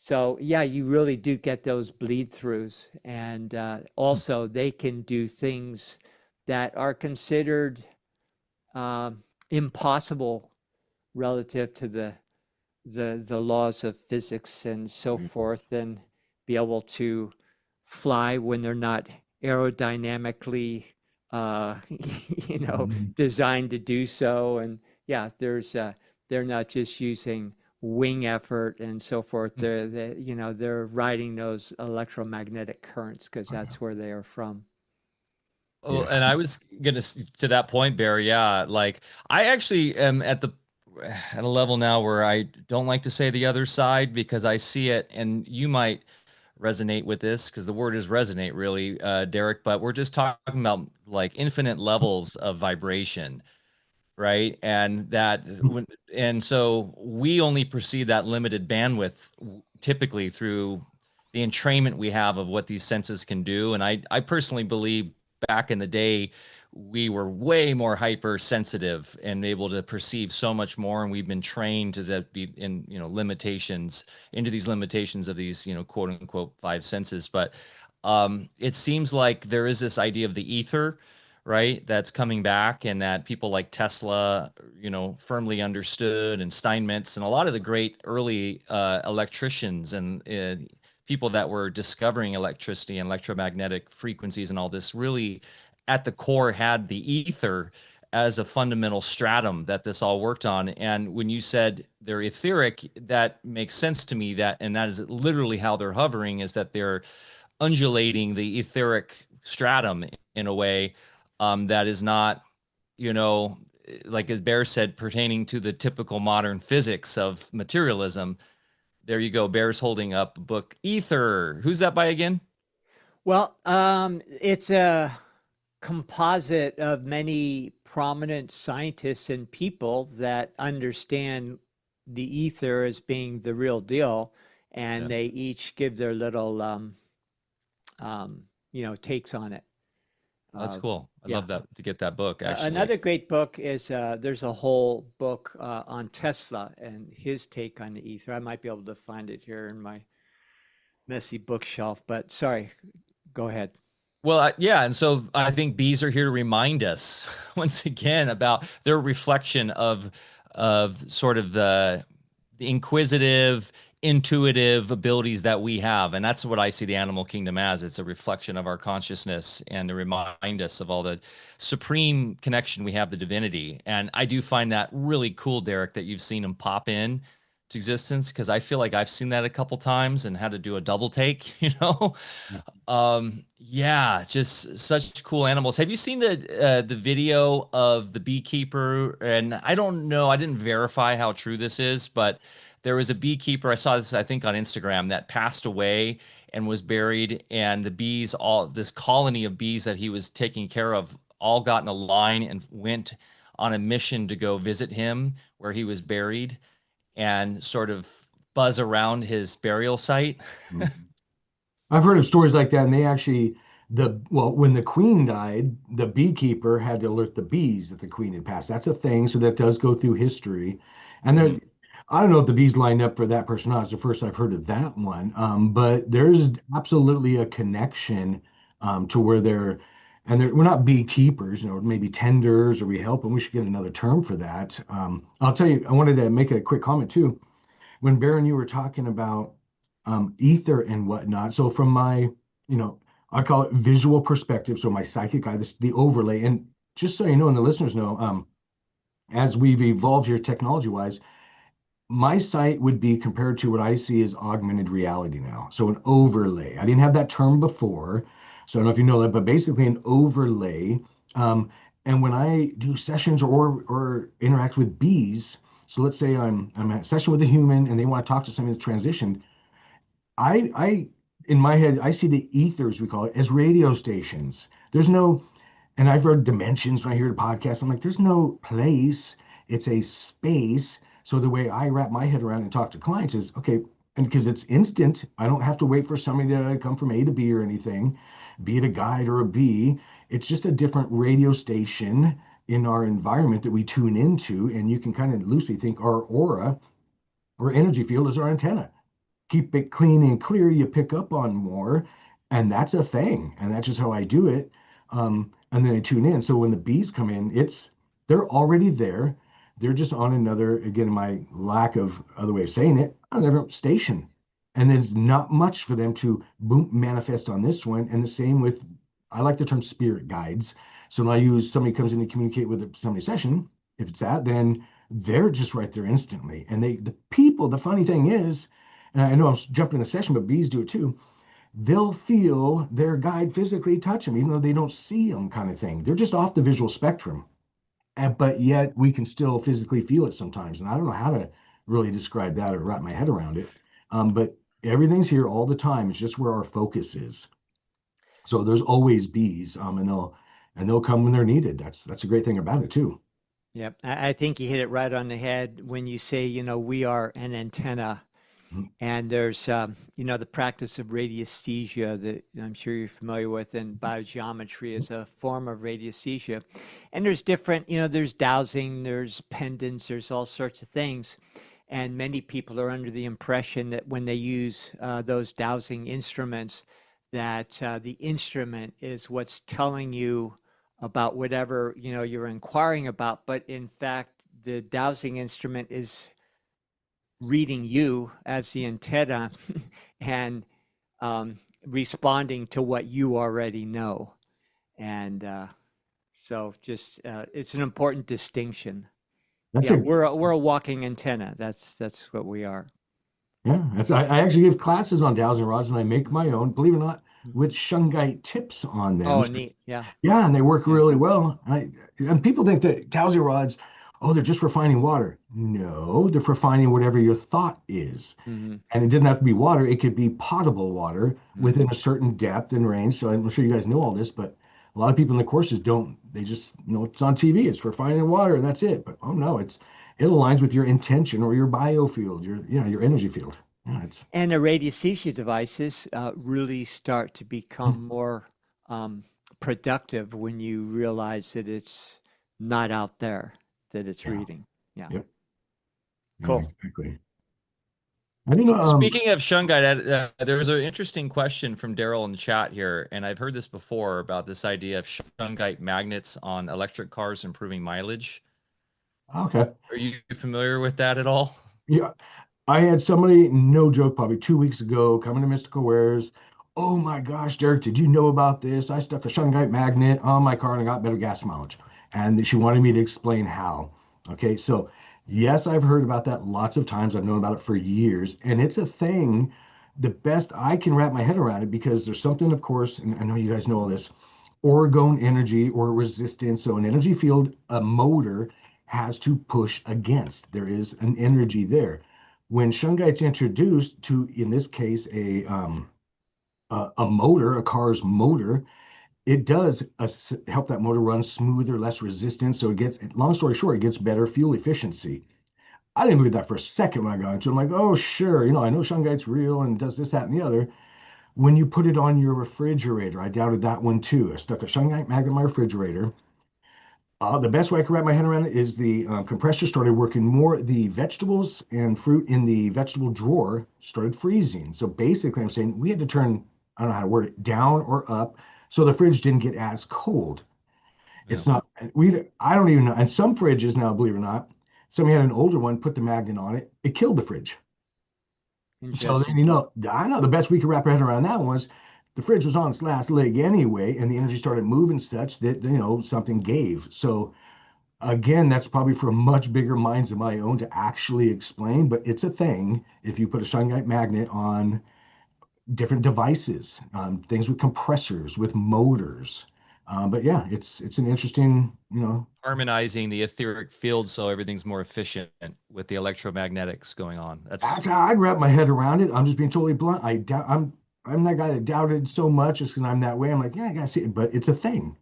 So yeah, you really do get those bleed throughs, and also they can do things that are considered impossible relative to the laws of physics and so forth, and be able to fly when they're not aerodynamically designed to do so. And yeah, they're not just using wing effort and so forth. They're riding those electromagnetic currents because that's where they are from. Oh, Yeah. and I was gonna to that point, Barry. Yeah, like I actually am at a level now where I don't like to say the other side because I see it, and you might resonate with this because the word is resonate, really, Derek. But we're just talking about like infinite levels of vibration, right? And so we only perceive that limited bandwidth typically through the entrainment we have of what these senses can do. And I personally believe back in the day, we were way more hypersensitive and able to perceive so much more. And we've been trained to be in, limitations into these limitations of these, quote unquote, five senses. But it seems like there is this idea of the ether, right? That's coming back, and that people like Tesla, firmly understood, and Steinmetz, and a lot of the great early electricians and people that were discovering electricity and electromagnetic frequencies and all this really at the core had the ether as a fundamental stratum that this all worked on. And when you said they're etheric, that makes sense to me, and that is literally how they're hovering, is that they're undulating the etheric stratum in a way that is not, you know, like as Bear said, pertaining to the typical modern physics of materialism. There you go. Bear's holding up a book, Ether. Who's that by again? Well, it's a composite of many prominent scientists and people that understand the ether as being the real deal, Yeah, and they each give their little, takes on it. that's Uh, cool. I'd yeah. love that to get that book actually. Another great book is there's a whole book on Tesla and his take on the ether. I might be able to find it here in my messy bookshelf, but sorry, go ahead. Well, yeah, and so I think bees are here to remind us once again about their reflection of sort of the inquisitive, intuitive abilities that we have, and that's what I see the animal kingdom as. It's a reflection of our consciousness and to remind us of all the supreme connection we have to divinity. And I do find that really cool, Derek, that you've seen them pop in to existence because I feel like I've seen that a couple times and had to do a double take, yeah, just such cool animals. Have you seen the video of the beekeeper? And I don't know, I didn't verify how true this is, but there was a beekeeper, I saw this, I think, on Instagram, that passed away and was buried, and the bees, all this colony of bees that he was taking care of, all got in a line and went on a mission to go visit him where he was buried and sort of buzz around his burial site. Mhm. I've heard of stories like that, and they actually when the queen died, the beekeeper had to alert the bees that the queen had passed. That's a thing, so that does go through history. And Mhm. I don't know if the bees lined up for that person or not. It's the first I've heard of that one. But there's absolutely a connection to where we're not beekeepers, maybe tenders, or we help them. We should get another term for that. I'll tell you, I wanted to make a quick comment too when Baron, you were talking about ether and whatnot. So from my, I call it visual perspective. So my psychic eye, the overlay, and just so you know, and the listeners know, as we've evolved here technology wise, my sight would be compared to what I see as augmented reality now. So an overlay. I didn't have that term before, so I don't know if you know that, but basically an overlay. Um, and when I do sessions or interact with bees, so let's say I'm at a session with a human and they want to talk to somebody that's transitioned, I in my head I see the ethers we call it as radio stations. There's no, and I've heard dimensions when I hear the podcast. I'm like, there's no place. It's a space. So the way I wrap my head around and talk to clients is okay, and because it's instant, I don't have to wait for somebody to come from A to B or anything, be it a guide or a bee. It's just a different radio station in our environment that we tune into, and you can kind of loosely think our aura or energy field is our antenna. Keep it clean and clear, you pick up on more, and that's a thing. And that's just how I do it. And then I tune in. So when the bees come in, they're already there. They're just on another, again, my lack of other way of saying it, another station. And there's not much for them to boom manifest on this one. And the same with, I like the term spirit guides. So when I use somebody comes in to communicate with somebody session, if it's that, then they're just right there instantly. And the people people, the funny thing is, and I know I'm jumping a session, but bees do it too. They'll feel their guide physically touch them, even though they don't see them, kind of thing. They're just off the visual spectrum, but yet we can still physically feel it sometimes. And I don't know how to really describe that or wrap my head around it. But everything's here all the time. It's just where our focus is. So there's always bees, and they'll come when they're needed. That's a great thing about it too. Yep. I think you hit it right on the head when you say, we are an antenna. Mhm. And there's, the practice of radiesthesia that I'm sure you're familiar with, and biogeometry is a form of radiesthesia. And there's different, there's dowsing, there's pendants, there's all sorts of things. And many people are under the impression that when they use those dowsing instruments, that the instrument is what's telling you about whatever, you're inquiring about. But in fact, the dowsing instrument is reading you as the antenna and responding to what you already know. And so just it's an important distinction. That's Yeah, a we're a walking antenna. That's what we are. Yeah, I actually give classes on dowsing rods, and I make Mm, my own, believe it or not, mm. with shungite tips on them. Oh, So, neat. Yeah, yeah, and they work yeah. really well. And people think that dowsing rods, oh, they're just for finding water. No, they're for finding whatever your thought is. Hmm. And it doesn't have to be water. It could be potable water Hmm. within a certain depth and range. So I'm sure you guys know all this, but a lot of people in the courses don't. They just, it's on TV. It's for finding water, and that's it. But oh no, it aligns with your intention or your biofield, your energy field. Yeah, it's And the radiesthesia devices really start to become more um, productive when you realize that it's not out there, that it's yeah, reading. Yeah, yep, yeah, cool. exactly. I don't know. Speaking of shungite, there was an interesting question from Daryl in the chat here, and I've heard this before about this idea of shungite magnets on electric cars improving mileage. Okay, Are you familiar with that at all? yeah, I had somebody, no joke, probably 2 weeks ago, coming to Mystical Wares. Oh my gosh, Derek, did you know about this? I stuck a shungite magnet on my car and I got better gas mileage. And she wanted me to explain how. Okay, so yes, I've heard about that lots of times. I've known about it for years, and it's a thing. The best I can wrap my head around it because there's something, of course, and I know you guys know all this, orgone energy or resistance. So an energy field, a motor has to push against. There is an energy there when shungite's introduced to, in this case, a motor, a car's motor, it does help that motor run smoother, less resistant. So it gets, long story short, it gets better fuel efficiency. I didn't believe that for a second when I got into it. I'm like, oh, sure, I know shungite's real and does this, that, and the other. When you put it on your refrigerator, I doubted that one too. I stuck a shungite magnet in my refrigerator. The best way I can wrap my head around it is the compressor started working more. The vegetables and fruit in the vegetable drawer started freezing. So basically, I'm saying we had to turn, I don't know how to word it, down or up so the fridge didn't get as cold. Yeah. It's not, I don't even know. And some fridges now, believe it or not, somebody had an older one, put the magnet on it, it killed the fridge. So then, Interesting. I know the best we could wrap our head around that was the fridge was on its last leg anyway, and the energy started moving such that, something gave. So again, that's probably for much bigger minds than my own to actually explain, but it's a thing if you put a shungite magnet on different devices, things with compressors, with motors. But yeah, it's an interesting, Harmonizing the etheric field so everything's more efficient with the electromagnetics going on. That's that's how I'd wrap my head around it. I'm just being totally blunt. I'm that guy that doubted so much just because I'm that way. I'm like, yeah, I gotta see it, but it's a thing.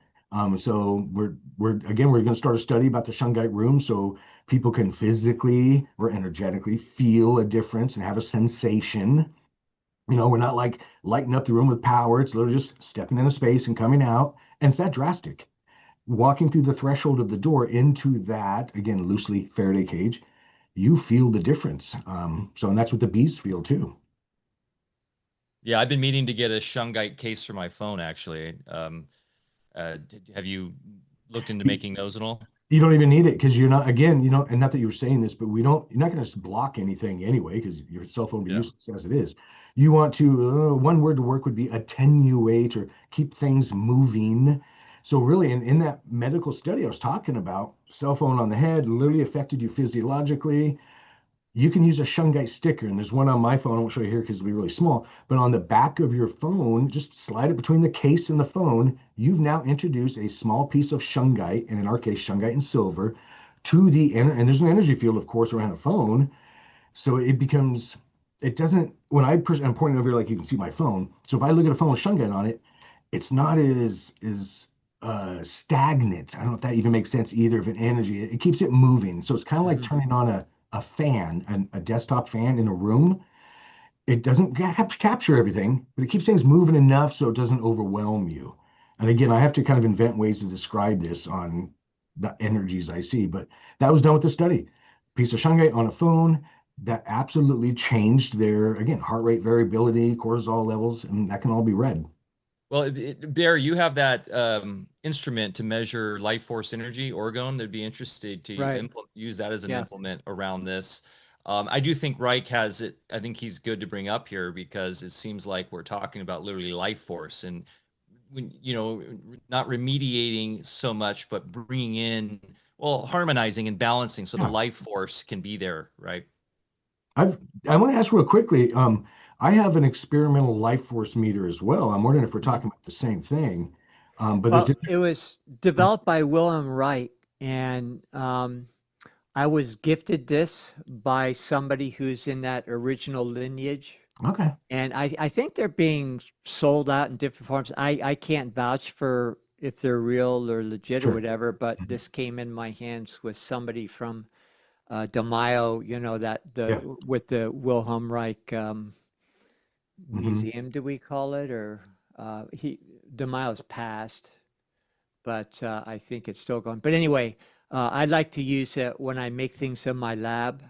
So we're going to start a study about the shungite room so people can physically or energetically feel a difference and have a sensation. We're not like lighting up the room with power. It's literally just stepping into space and coming out. And it's that drastic. Walking through the threshold of the door into that, again, loosely Faraday cage, you feel the difference. And that's what the bees feel too. yeah. I've been meaning to get a shungite case for my phone actually. Have you looked into making those at all? You don't even need it because you're not, again, and not that you were saying this, but you're not going to block anything anyway because your cell phone will be Yeah. useless as it is. You want to, one word to work would be attenuate or keep things moving. So, really, in that medical study I was talking about, cell phone on the head literally affected you physiologically. you can use a shungite sticker, and there's one on my phone. I won't show you here because it'll be really small, but on the back of your phone, just slide it between the case and the phone. You've now introduced a small piece of shungite, and in our case, shungite and silver, to and there's an energy field, of course, around a phone. So it becomes, it doesn't, I'm pointing over here like you can see my phone. So if I look at a phone with shungite on it, it's not as stagnant. I don't know if that even makes sense either of an energy. It keeps it moving. So it's kind of like Hmm. turning on a fan, a desktop fan in a room. It doesn't capture everything, but it keeps things moving enough so it doesn't overwhelm you. And again, I have to kind of invent ways to describe this on the energies I see, but that was done with the study. Piece of shungite on a phone that absolutely changed their, again, heart rate variability, cortisol levels, and that can all be read. Well, Bear, you have that instrument to measure life force energy, orgone. They'd be interested to Right. use that as an Yeah. implement around this. I do think Reich has it. I think he's good to bring up here because it seems like we're talking about literally life force and when not remediating so much, but bringing in, well, harmonizing and balancing so the Yeah. life force can be there, right? I've I want to ask real quickly. I have an experimental life force meter as well. I'm wondering if we're Mhm. talking about the same thing. But there's Well, different. it was developed by Wilhelm Reich, and I was gifted this by somebody who's in that original lineage. Okay, And I think they're being sold out in different forms. I can't vouch for if they're real or legit or sure. whatever, but Mhm. this came in my hands with somebody from De Mayo, that Yeah. with the Wilhelm Reich Hmm. museum, do we call it? Or he De Mayo's passed, but I think it's still going. But anyway, I like to use it when I make things in my lab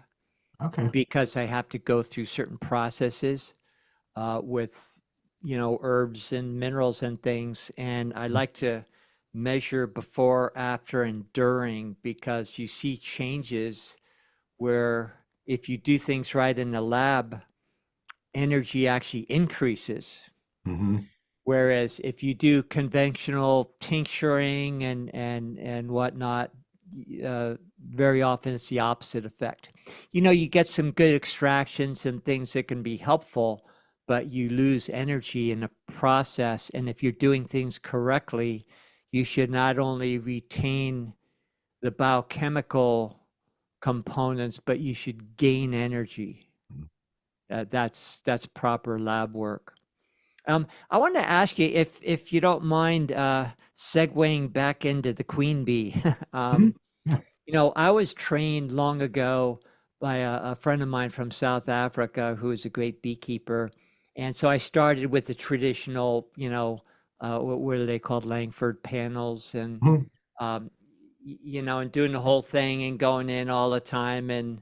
Okay. because I have to go through certain processes with herbs and minerals and things, and I like to measure before, after, and during because you see changes where if you do things right in the lab, energy actually increases. Hmm. Whereas if you do conventional tincturing and whatnot, very often it's the opposite effect. You get some good extractions and things that can be helpful, but you lose energy in the process. And if you're doing things correctly, you should not only retain the biochemical components, but you should gain energy. That's proper lab work. I wanted to ask you if you don't mind segueing back into the queen bee. Hmm. Yeah. I was trained long ago by a friend of mine from South Africa who is a great beekeeper, and so I started with the traditional, what are they called, Langford panels, and Mhm. and doing the whole thing and going in all the time and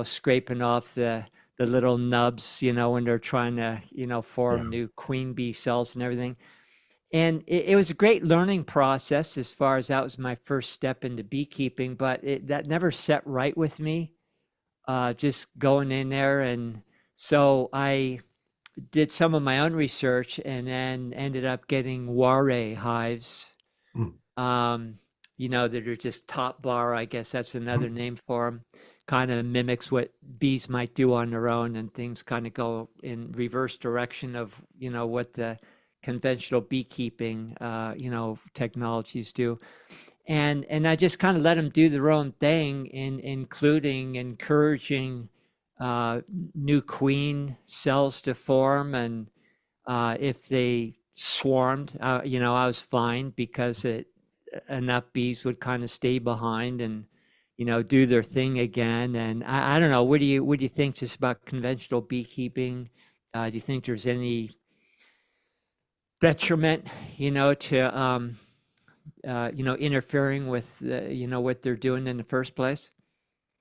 scraping off the little nubs, when they're trying to, Yeah. form new queen bee cells and everything. And it was a great learning process as far as that was my first step into beekeeping, but that never set right with me, just going in there. And so I did some of my own research and then ended up getting ware hives, Mm. um, that are just top bar. I guess that's another Mhm. name for them. Kind of mimics what bees might do on their own, and things kind of go in reverse direction of what the conventional beekeeping technologies do. And I just kind of let them do their own thing, including encouraging uh, new queen cells to form, and if they swarmed, I was fine because enough bees would kind of stay behind and do their thing again. And I don't know, what do you think just about conventional beekeeping? Do you think there's any detriment, to interfering with what they're doing in the first place?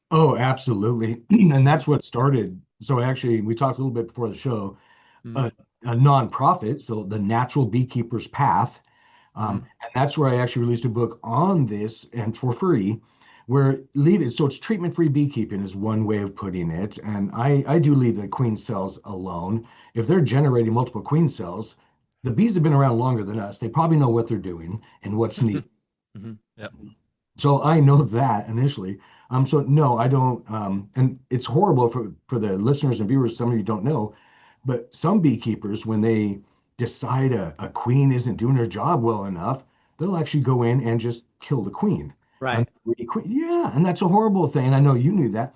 Oh, absolutely. And that's what started. So actually, we talked a little bit before the show, Mm-hmm. a nonprofit, so the Natural Beekeeper's Path. Mm-hmm. And that's where I actually released a book on this and for free, where leave it. So it's treatment-free beekeeping is one way of putting it. And I do leave the queen cells alone. If they're generating multiple queen cells, the bees have been around longer than us. They probably know what they're doing and what's needed. Yep. So I know that initially. So no, I don't. And it's horrible for the listeners and viewers. Some of you don't know, but some beekeepers, when they decide a queen isn't doing her job well enough, they'll actually go in and just kill the queen. Right. Yeah, and that's a horrible thing. And I know you knew that.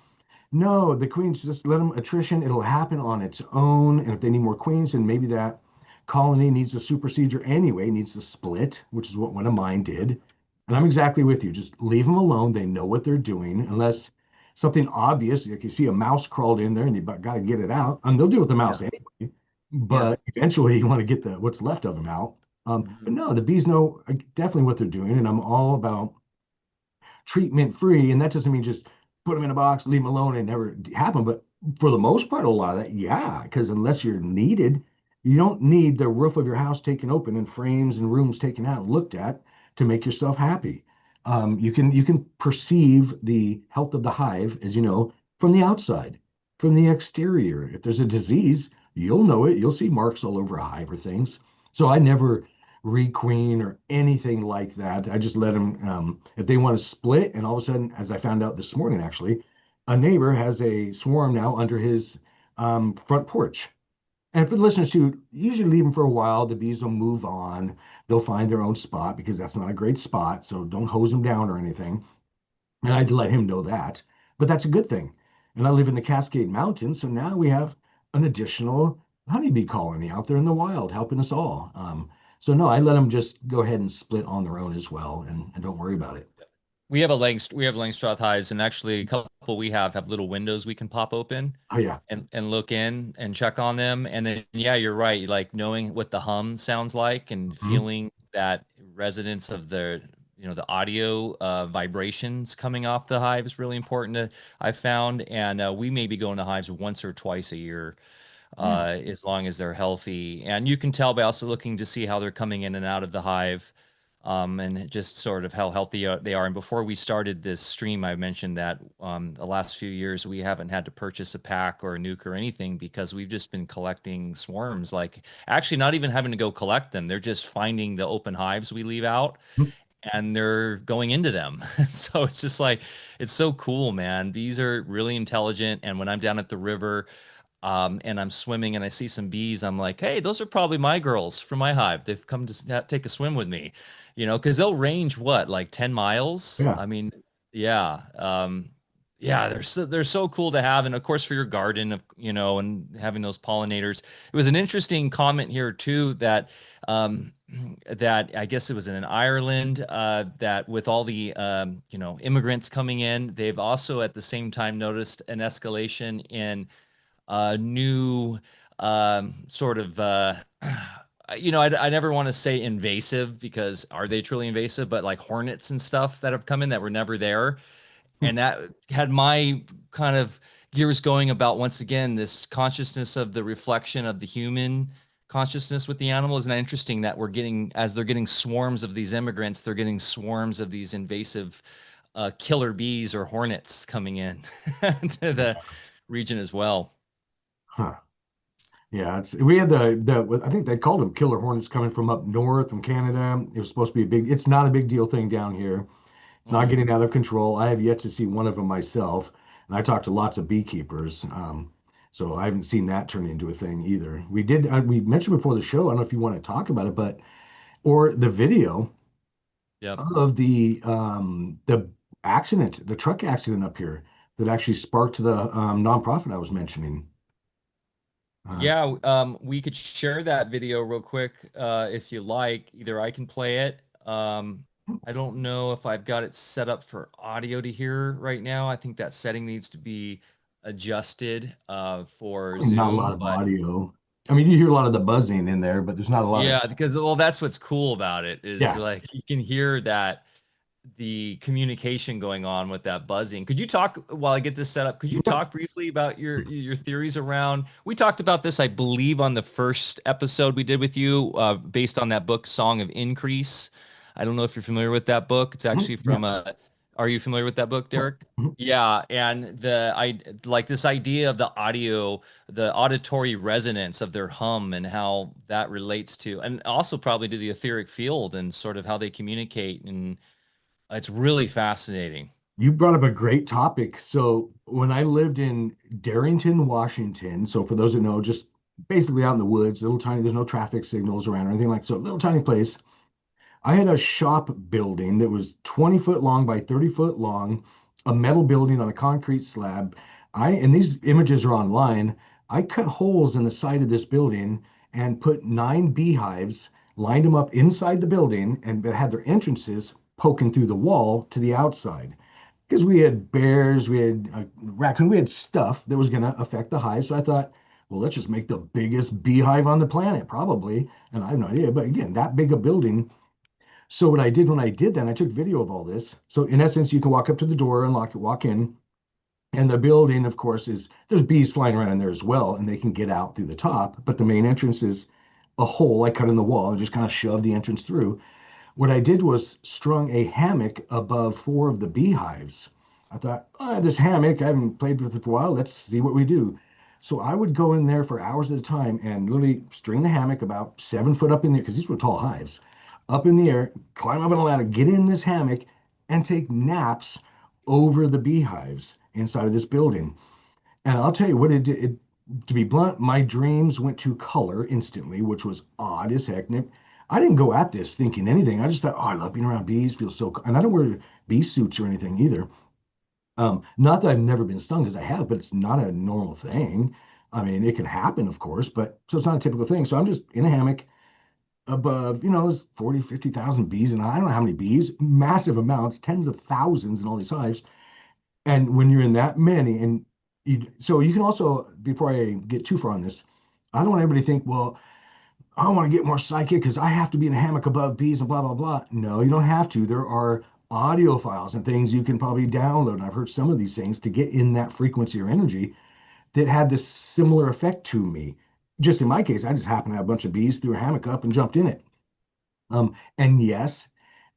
No, the queens just let them attrition. It'll happen on its own. And if they need more queens, then maybe that colony needs a supersedure anyway, needs to split, which is what one of mine did. And I'm exactly with you. Just leave them alone. They know what they're doing, unless something obvious, like you see a mouse crawled in there and you got to get it out. And they'll deal with the Yeah. mouse anyway. Yeah. But eventually, you want to get the what's left of them out. But Mhm. no, the bees know definitely what they're doing, and I'm all about treatment free. And that doesn't mean just put them in a box, leave them alone, and never happen. But for the most part, a lot of that, yeah, because unless you're needed, you don't need the roof of your house taken open and frames and rooms taken out and looked at to make yourself happy. You can perceive the health of the hive, as you know, from the outside, from the exterior. If there's a disease, you'll know it. You'll see marks all over a hive or things. So I never requeen or anything like that. I just let them, if they want to split, and all of a sudden, as I found out this morning, actually, a neighbor has a swarm now under his front porch. And for the listeners too, usually leave them for a while. The bees will move on. They'll find their own spot because that's not a great spot. So don't hose them down or anything. And I'd let him know that. But that's a good thing. And I live in the Cascade Mountains, so now we have an additional honeybee colony out there in the wild helping us all. So no, I let them just go ahead and split on their own as well, and don't worry about it. We have Langstroth hives, and actually a couple we have little windows we can pop open Oh yeah. and look in and check on them. And then yeah, you're right. Like knowing what the hum sounds like and Mhm. feeling that resonance of the audio vibrations coming off the hive is really important I've found. And we may be going to hives once or twice a year, Yeah. as long as they're healthy. And you can tell by also looking to see how they're coming in and out of the hive, and just sort of how healthy they are. And before we started this stream, I mentioned that the last few years we haven't had to purchase a pack or a nuke or anything because we've just been collecting swarms. Like actually, not even having to go collect them; they're just finding the open hives we leave out Mhm. and they're going into them. So it's just like it's so cool, man. These are really intelligent. And when I'm down at the river, and I'm swimming and I see some bees, I'm like, hey, those are probably my girls from my hive. They've come to take a swim with me, because they'll range what, like 10 miles? Yeah. I mean, yeah. Yeah, they're so cool to have. And of course, for your garden, and having those pollinators. It was an interesting comment here, too, um, that I guess it was in Ireland, that with all the, immigrants coming in, they've also at the same time noticed an escalation in new sort of I never want to say invasive because are they truly invasive, but like hornets and stuff that have come in that were never there, and that had my kind of gears going about once again this consciousness of the reflection of the human consciousness with the animal. Isn't that interesting that we're getting, as they're getting swarms of these immigrants, they're getting swarms of these invasive killer bees or hornets coming in to the region as well. Huh. Yeah, we had I think they called them killer hornets coming from up north from Canada. It was supposed to be a big. It's not a big deal thing down here. It's not Mm. getting out of control. I have yet to see one of them myself, and I talked to lots of beekeepers. So I haven't seen that turn into a thing either. We mentioned before the show. I don't know if you want to talk about it, but or the video Yep. of the accident, the truck accident up here that actually sparked the nonprofit I was mentioning. Uh, Yeah, we could share that video real quick, if you like. Either I can play it. I don't know if I've got it set up for audio to hear right now. I think that setting needs to be adjusted for Not a lot Zoom. of But audio. I mean, you hear a lot of the buzzing in there, but there's not a lot of, yeah, because well, that's what's cool about it is yeah. like you can hear that the communication going on with that buzzing. Could you talk while I get this set up? Could you Yeah. talk briefly about your theories around? We talked about this, I believe, on the first episode we did with you, based on that book, Song of Increase. I don't know if you're familiar with that book. It's Mhm. actually Yeah. from a. Are you familiar with that book, Yep. Derek? Mhm. Yeah, and I like this idea of the audio, the auditory resonance of their hum and how that relates to, and also probably to the etheric field and sort of how they communicate, and it's really fascinating. You brought up a great topic. So when I lived in Darrington, Washington, so for those who know, just basically out in the woods, little tiny, there's no traffic signals around or anything like so, little tiny place. I had a shop building that was 20 foot long by 30 foot long, a metal building on a concrete slab. And these images are online. I cut holes in the side of this building and put 9 beehives, lined them up inside the building, and had their entrances poking through the wall to the outside. Because we had bears, we had a raccoon, we had stuff that was going to affect the hive. So I thought, well, let's just make the biggest beehive on the planet, probably. And I have no idea. But again, that big a building, so what I did when I did that, I took video of all this. So in essence, you can walk up to the door, unlock it, walk in, and the building, of course, is there's bees flying around in there as well, and they can get out through the top. But the main entrance is a hole I cut in the wall and just kind of shoved the entrance through. What I did was strung a hammock above 4 of the beehives. I thought, oh, this hammock, I haven't played with it for a while. Let's see what we do. So I would go in there for hours at a time and literally string the hammock about 7 foot up in there, because these were tall hives, up in the air, climb up on a ladder, get in this hammock, and take naps over the beehives inside of this building. And I'll tell you what it did. To be blunt, my dreams went to color instantly, which was odd as heck. I didn't go at this thinking anything. I just thought, oh, I love being around bees, feels so cool. And I don't wear bee suits or anything either. Not that I've never been stung, because I have, but it's not a normal thing. I mean, it can happen, of course, but so it's not a typical thing. So I'm just in a hammock above, there's 40, 50,000 bees, and I don't know how many bees, massive amounts, tens of thousands in all these hives. And when you're in that many, and so you can also, before I get too far on this, I don't want everybody to think, well, I want to get more psychic because I have to be in a hammock above bees and blah, blah, blah. No, you don't have to. There are audio files and things you can probably download. And I've heard some of these things to get in that frequency or energy that had this similar effect to me. Just in my case, I just happened to have a bunch of bees, threw a hammock up and jumped in it. And yes,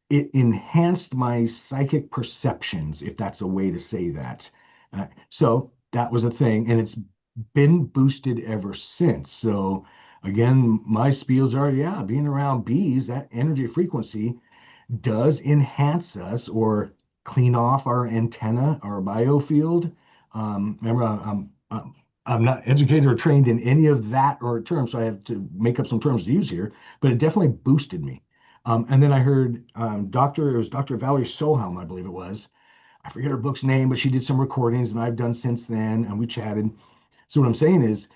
it enhanced my psychic perceptions, if that's a way to say that. So that was a thing, and it's been boosted ever since. So again, my spiels are, yeah, being around bees, that energy frequency does enhance us or clean off our antenna, our biofield. Remember, I'm not educated or trained in any of that or terms, so I have to make up some terms to use here, but it definitely boosted me. And then I heard it was Dr. Valerie Solhelm, I believe it was. I forget her book's name, but she did some recordings, and I've done since then, and we chatted. So what I'm saying is,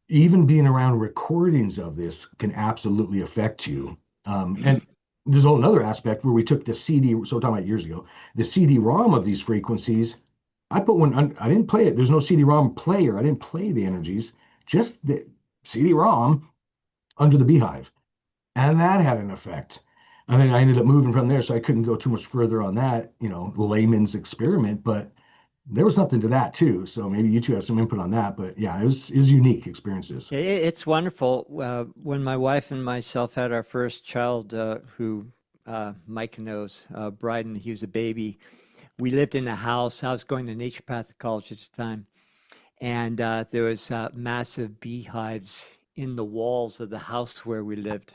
even being around recordings of this can absolutely affect you. And there's another aspect where we took the CD, so we're talking about years ago, the CD-ROM of these frequencies. I put one, I didn't play it. There's no CD-ROM player. I didn't play the energies, just the CD-ROM under the beehive. And that had an effect. And then I ended up moving from there, so I couldn't go too much further on that, layman's experiment, but there was something to that too. So maybe you two have some input on that, but yeah, it was unique experiences. It's wonderful. When my wife and myself had our first child, who Mike knows, Bryden, he was a baby. We lived in a house. I was going to naturopathic college at the time, and there was massive beehives in the walls of the house where we lived.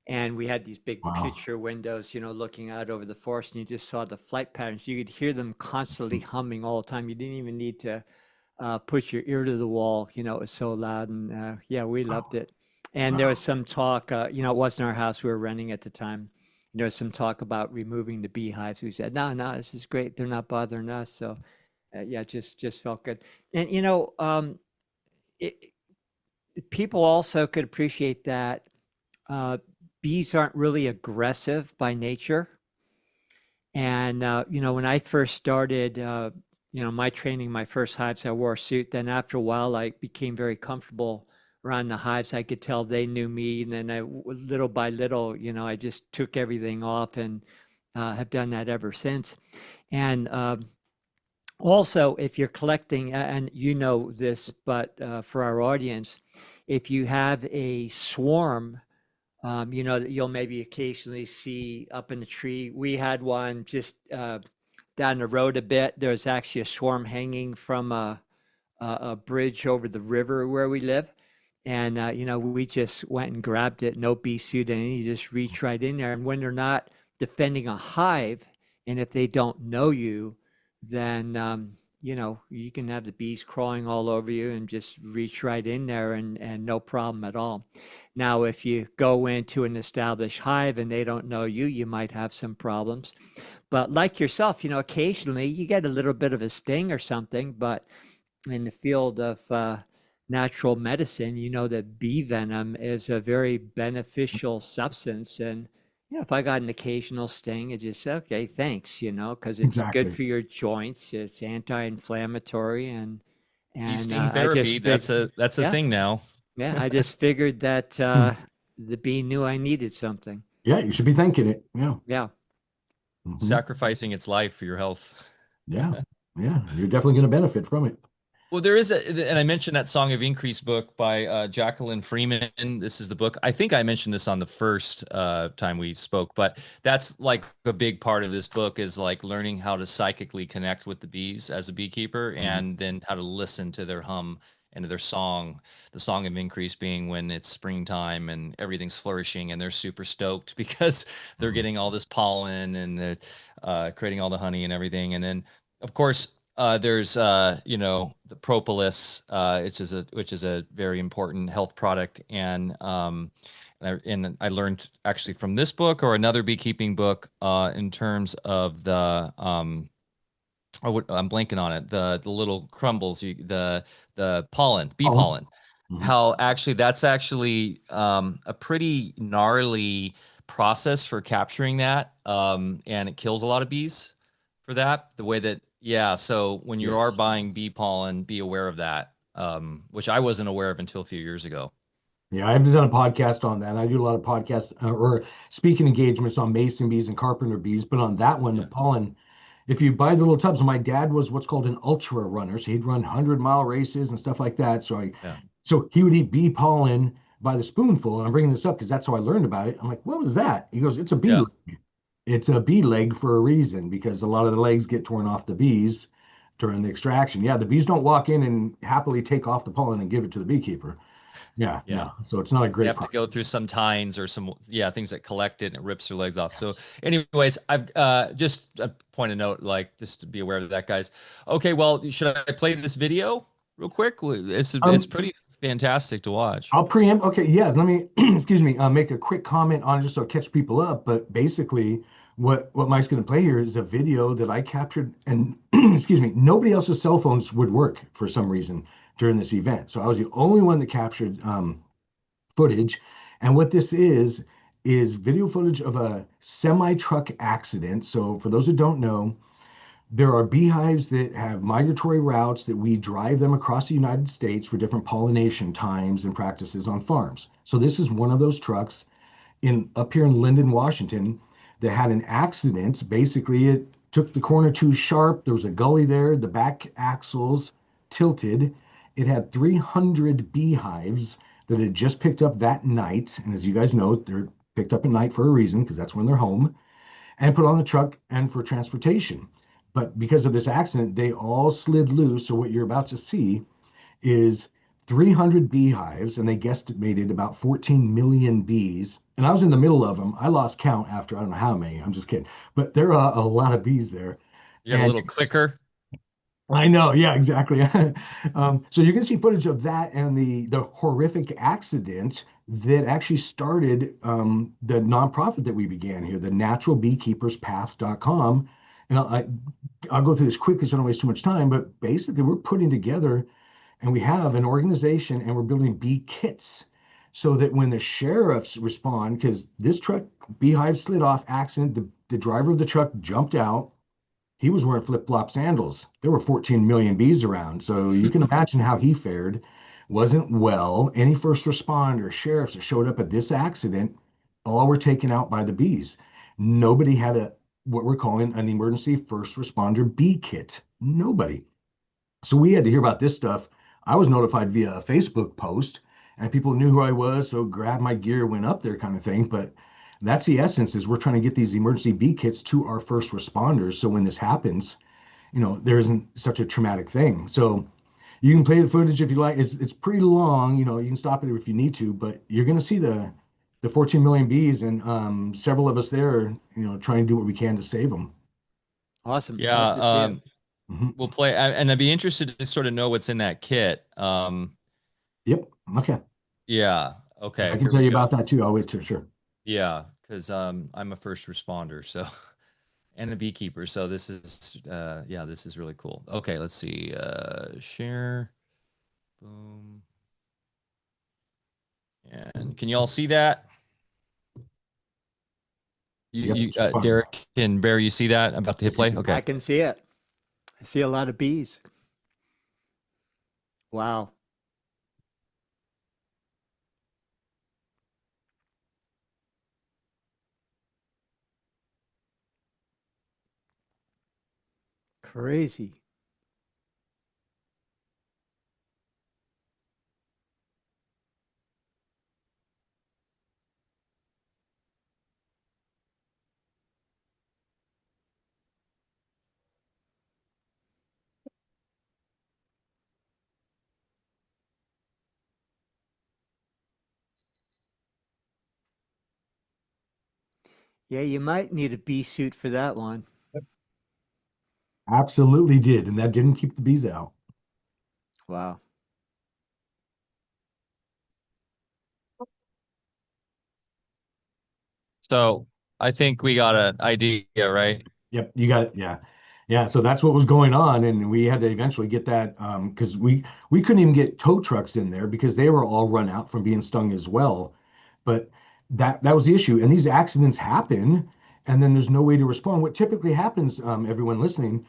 And we had these big Wow. picture windows, looking out over the forest, and you just saw the flight patterns. You could hear them constantly humming all the time. You didn't even need to put your ear to the wall. It was so loud, and yeah, we loved Wow. it. And there was Wow. some talk. It wasn't our house; we were renting at the time. There was some talk about removing the beehives. We said, no, no, this is great. They're not bothering us. So, yeah, just felt good. And it, people also could appreciate that uh, bees aren't really aggressive by nature. And when I first started, my training, my first hives, I wore a suit. Then after a while, I became very comfortable around the hives. I could tell they knew me, and then little by little, I just took everything off, and have done that ever since. And also, if you're collecting, and you know this, but for our audience, if you have a swarm, that you'll maybe occasionally see up in the tree. We had one just down the road a bit. There's actually a swarm hanging from a bridge over the river where we live. And, we just went and grabbed it, no bee suit, and you just reach right in there. And when they're not defending a hive, and if they don't know you, then you can have the bees crawling all over you and just reach right in there and no problem at all. Now, if you go into an established hive and they don't know you, you might have some problems. But like yourself, occasionally you get a little bit of a sting or something, but in the field of natural medicine, you know that bee venom is a very beneficial substance. And, if I got an occasional sting, it just, okay, thanks, because it's good Exactly. for your joints. It's anti-inflammatory. Bee And sting I just therapy, figured, that's a yeah, thing now. yeah, I just figured that Hmm. the bee knew I needed something. Yeah, you should be thanking it. Yeah. Yeah. Hmm. Sacrificing its life for your health. Yeah. Yeah. You're definitely going to benefit from it. Well, there is and I mentioned that Song of Increase book by Jacqueline Freeman. This is the book. I think I mentioned this on the first time we spoke, but that's like a big part of this book is like learning how to psychically connect with the bees as a beekeeper, Mhm. and then how to listen to their hum and to their song. The Song of Increase being when it's springtime and everything's flourishing and they're super stoked because they're Mhm. getting all this pollen and they're creating all the honey and everything. And then, of course, there's the propolis, which is a very important health product, and I learned actually from this book or another beekeeping book in terms of I'm blanking on it, the little crumbles, the pollen, bee Oh. pollen, Mhm. how actually that's actually a pretty gnarly process for capturing that, and it kills a lot of bees for that. The way that, yeah, so when you are Yes. buying bee pollen, be aware of that, which I wasn't aware of until a few years ago. Yeah, I've done a podcast on that. I do a lot of podcasts or speaking engagements on mason bees and carpenter bees, but on that one, the Yeah, pollen, if you buy the little tubs, my dad was what's called an ultra runner, so he'd run 100-mile races and stuff like that. yeah, So he would eat bee pollen by the spoonful, and I'm bringing this up because that's how I learned about it. I'm like, what was that? He goes, it's a bee. yeah, It's a bee leg for a reason because a lot of the legs get torn off the bees during the extraction. Yeah, the bees don't walk in and happily take off the pollen and give it to the beekeeper. Yeah, yeah. no. So it's not a They great have to go process. through some tines or some, yeah, things that collect it and it rips their legs off. So, Yes. anyways, I've just a point of note, like just to be aware of that, guys. Okay, well, should I play this video real quick? It's Um, pretty fantastic to watch. I'll preempt. Okay, yes. Let me excuse me. Make a quick comment on it just so I catch people up. But basically, what Mike's going to play here is a video that I captured, and excuse me, nobody else's cell phones would work for some reason during this event. So I was the only one that captured footage. And what this is video footage of a semi truck accident. So for those who don't know, there are beehives that have migratory routes that we drive them across the United States for different pollination times and practices on farms. So this is one of those trucks in up here in Linden, Washington, that had an accident. Basically, it took the corner too sharp. There was a gully there. The back axles tilted. It had 300 beehives that had just picked up that night. And as you guys know, they're picked up at night for a reason because that's when they're home and put on the truck and for transportation. But because of this accident, they all slid loose. So what you're about to see is 300 beehives, and they guesstimated about 14 million bees. And I was in the middle of them. I lost count after I don't know how many. I'm just kidding. But there are a lot of bees there. You got a And little clicker. I know, yeah, exactly. So you can see footage of that and the horrific accident that actually started the nonprofit that we began here, the naturalbeekeeperspath.com. And I'll go through this quickly so I don't waste too much time, but basically we're putting together and we have an organization and we're building bee kits so that when the sheriffs respond, because this truck beehive slid off accident, the driver of the truck jumped out. He was wearing flip-flop sandals. There were 14 million bees around. So you can imagine how he fared. Wasn't well. Any first responder, sheriffs that showed up at this accident, all were taken out by the bees. Nobody had a what we're calling an emergency first responder bee kit. Nobody. So we had to hear about this stuff. I was notified via a Facebook post, and people knew who I was, so grabbed my gear, went up there, kind of thing. But that's the essence is we're trying to get these emergency bee kits to our first responders. So when this happens, there isn't such a traumatic thing. So you can play the footage if you like. It's pretty long. You can stop it if you need to, but you're going to see the 14 million bees and several of us there, trying to do what we can to save them. Awesome. Yeah, Love to see it. Mhm. we'll play, and I'd be interested to sort of know what's in that kit. Yep. Okay. Yeah. Yeah, Okay. I can Here tell we you go. about that too. I'll wait to sure. Yeah, because I'm a first responder, so and a beekeeper, so this is yeah, this is really cool. Okay, let's see. Share. Boom. And can you all see that? Yep. Just fine. Derek and Bear, you see that? I'm about to hit Yes, you play. can. I Okay. can see it. I see a lot of bees. Wow. Crazy. Yeah, you might need a bee suit for that one. Absolutely did, and that didn't keep the bees out. Wow. So I think we got an idea, right? Yep, you got it. Yeah, yeah. So that's what was going on, and we had to eventually get that because we couldn't even get tow trucks in there because they were all run out from being stung as well. But that was the issue, and these accidents happen, and then there's no way to respond. What typically happens, everyone listening,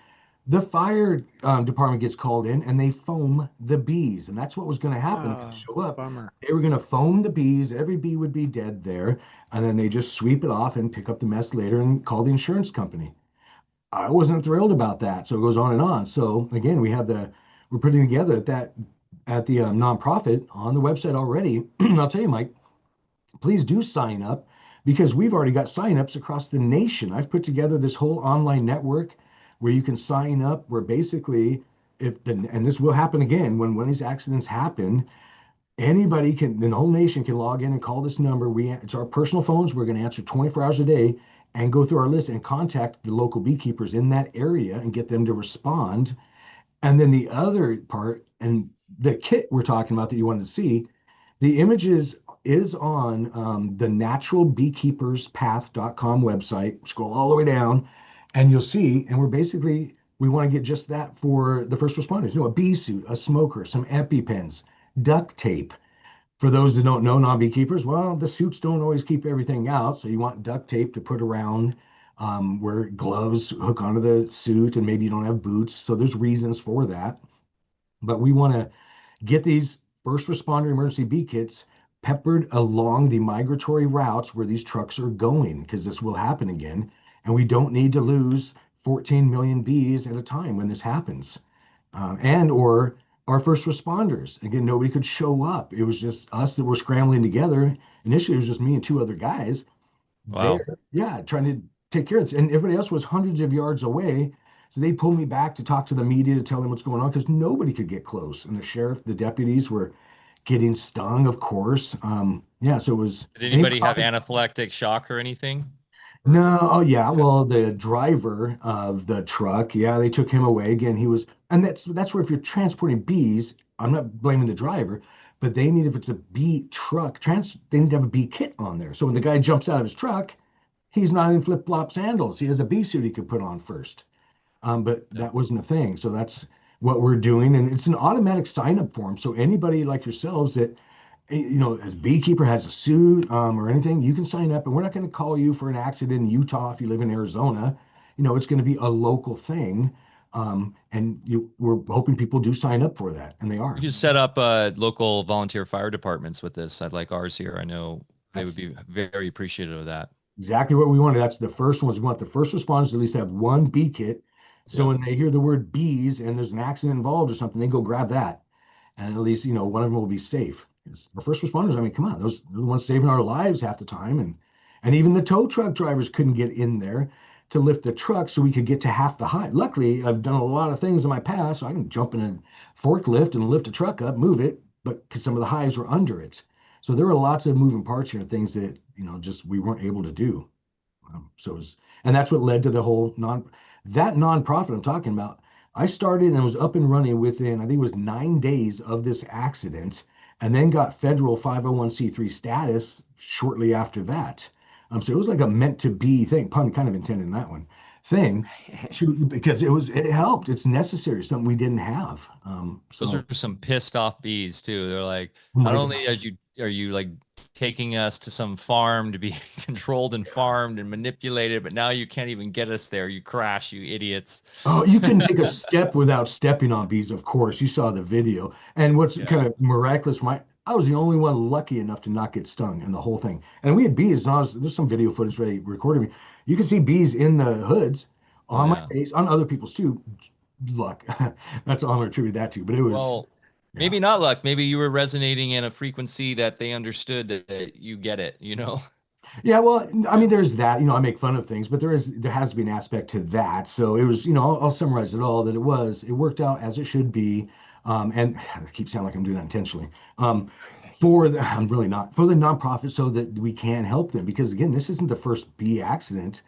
the fire department gets called in and they foam the bees, and that's what was going to happen. If they Oh, show up, bummer. they were going to foam the bees. Every bee would be dead there, and then they just sweep it off and pick up the mess later and call the insurance company. I wasn't thrilled about that. So it goes on and on. So again, we're putting together at the nonprofit on the website already. I'll tell you, Mike, please do sign up because we've already got signups across the nation. I've put together this whole online network where you can sign up. Where basically, if the and this will happen again when these accidents happen, anybody can, the whole nation can log in and call this number. It's our personal phones. We're going to answer 24 hours a day and go through our list and contact the local beekeepers in that area and get them to respond. And then the other part, and the kit we're talking about that you wanted to see, the images is on the naturalbeekeeperspath.com website. Scroll all the way down, and you'll see. And we want to get just that for the first responders. A bee suit, a smoker, some EpiPens, duct tape. For those that don't know, non-beekeepers, well, the suits don't always keep everything out, so you want duct tape to put around where gloves hook onto the suit, and maybe you don't have boots. So there's reasons for that. But we want to get these first responder emergency bee kits peppered along the migratory routes where these trucks are going, because this will happen again. And we don't need to lose 14 million bees at a time when this happens. And or our first responders. Again, nobody could show up. It was just us that were scrambling together. Initially, it was just me and two other guys Wow. there, yeah, trying to take care of this. And everybody else was hundreds of yards away. So they pulled me back to talk to the media to tell them what's going on because nobody could get close. And the sheriff, the deputies were getting stung, of course. Yeah, so it was Did anybody. anybody have anaphylactic shock or anything? Or No, oh yeah. Well, the driver of the truck, yeah, they took him away again. And that's where if you're transporting bees, I'm not blaming the driver, but they need if it's a bee truck, they need to have a bee kit on there. So when the guy jumps out of his truck, he's not in flip-flop sandals. He has a bee suit he could put on first. But yeah. that wasn't a thing. So that's what we're doing, and it's an automatic sign-up form. So anybody like yourselves that as beekeeper has a suit or anything, you can sign up, and we're not going to call you for an accident in Utah if you live in Arizona. It's going to be a local thing, and we're hoping people do sign up for that, and they You are. should set up local volunteer fire departments with this. I'd like ours here. I know they would That's be very appreciative of that. exactly what we wanted. That's the first ones. We want the first responders to at least have one bee kit, so Yeah. when they hear the word bees and there's an accident involved or something, they go grab that, and at least one of them will be safe. Our first responders, I mean, come on, those are the ones saving our lives half the time, and even the tow truck drivers couldn't get in there to lift the truck so we could get to half the height. Luckily, I've done a lot of things in my past, so I can jump in a forklift and lift a truck up, move it, but because some of the hives were under it. So there were lots of moving parts here, things that just we weren't able to do. So it was, and that's what led to the whole that nonprofit I'm talking about. I started and was up and running within, I think it was 9 days of this accident, and then got federal 501(c)(3) status shortly after that. So it was like a meant to be thing, pun kind of intended in that one thing, to because it helped. It's necessary, something we didn't have. Those So are some pissed off bees too. They're like, oh not my only gosh. are you like taking us to some farm to be controlled and farmed and manipulated, but now you can't even get us there. You crash, you idiots. Oh, you couldn't take a step without stepping on bees, of course. You saw the video. And what's Yeah. kind of miraculous, I was the only one lucky enough to not get stung in the whole thing. And we had bees, and there's some video footage where they recorded me. You can see bees in the hoods Oh on my yeah. face, on other people's too. Luck. That's all I'm gonna attribute that to. But it was, Well, yeah. maybe not luck. Maybe you were resonating in a frequency that they understood that you get it, you know? Yeah, well, I Yeah. mean, there's that, I make fun of things, but there has to be an aspect to that. So it was, I'll summarize it all that it worked out as it should be. And I keep sounding like I'm doing that intentionally. I'm really not for the nonprofit so that we can help them because again, this isn't the first bee accident.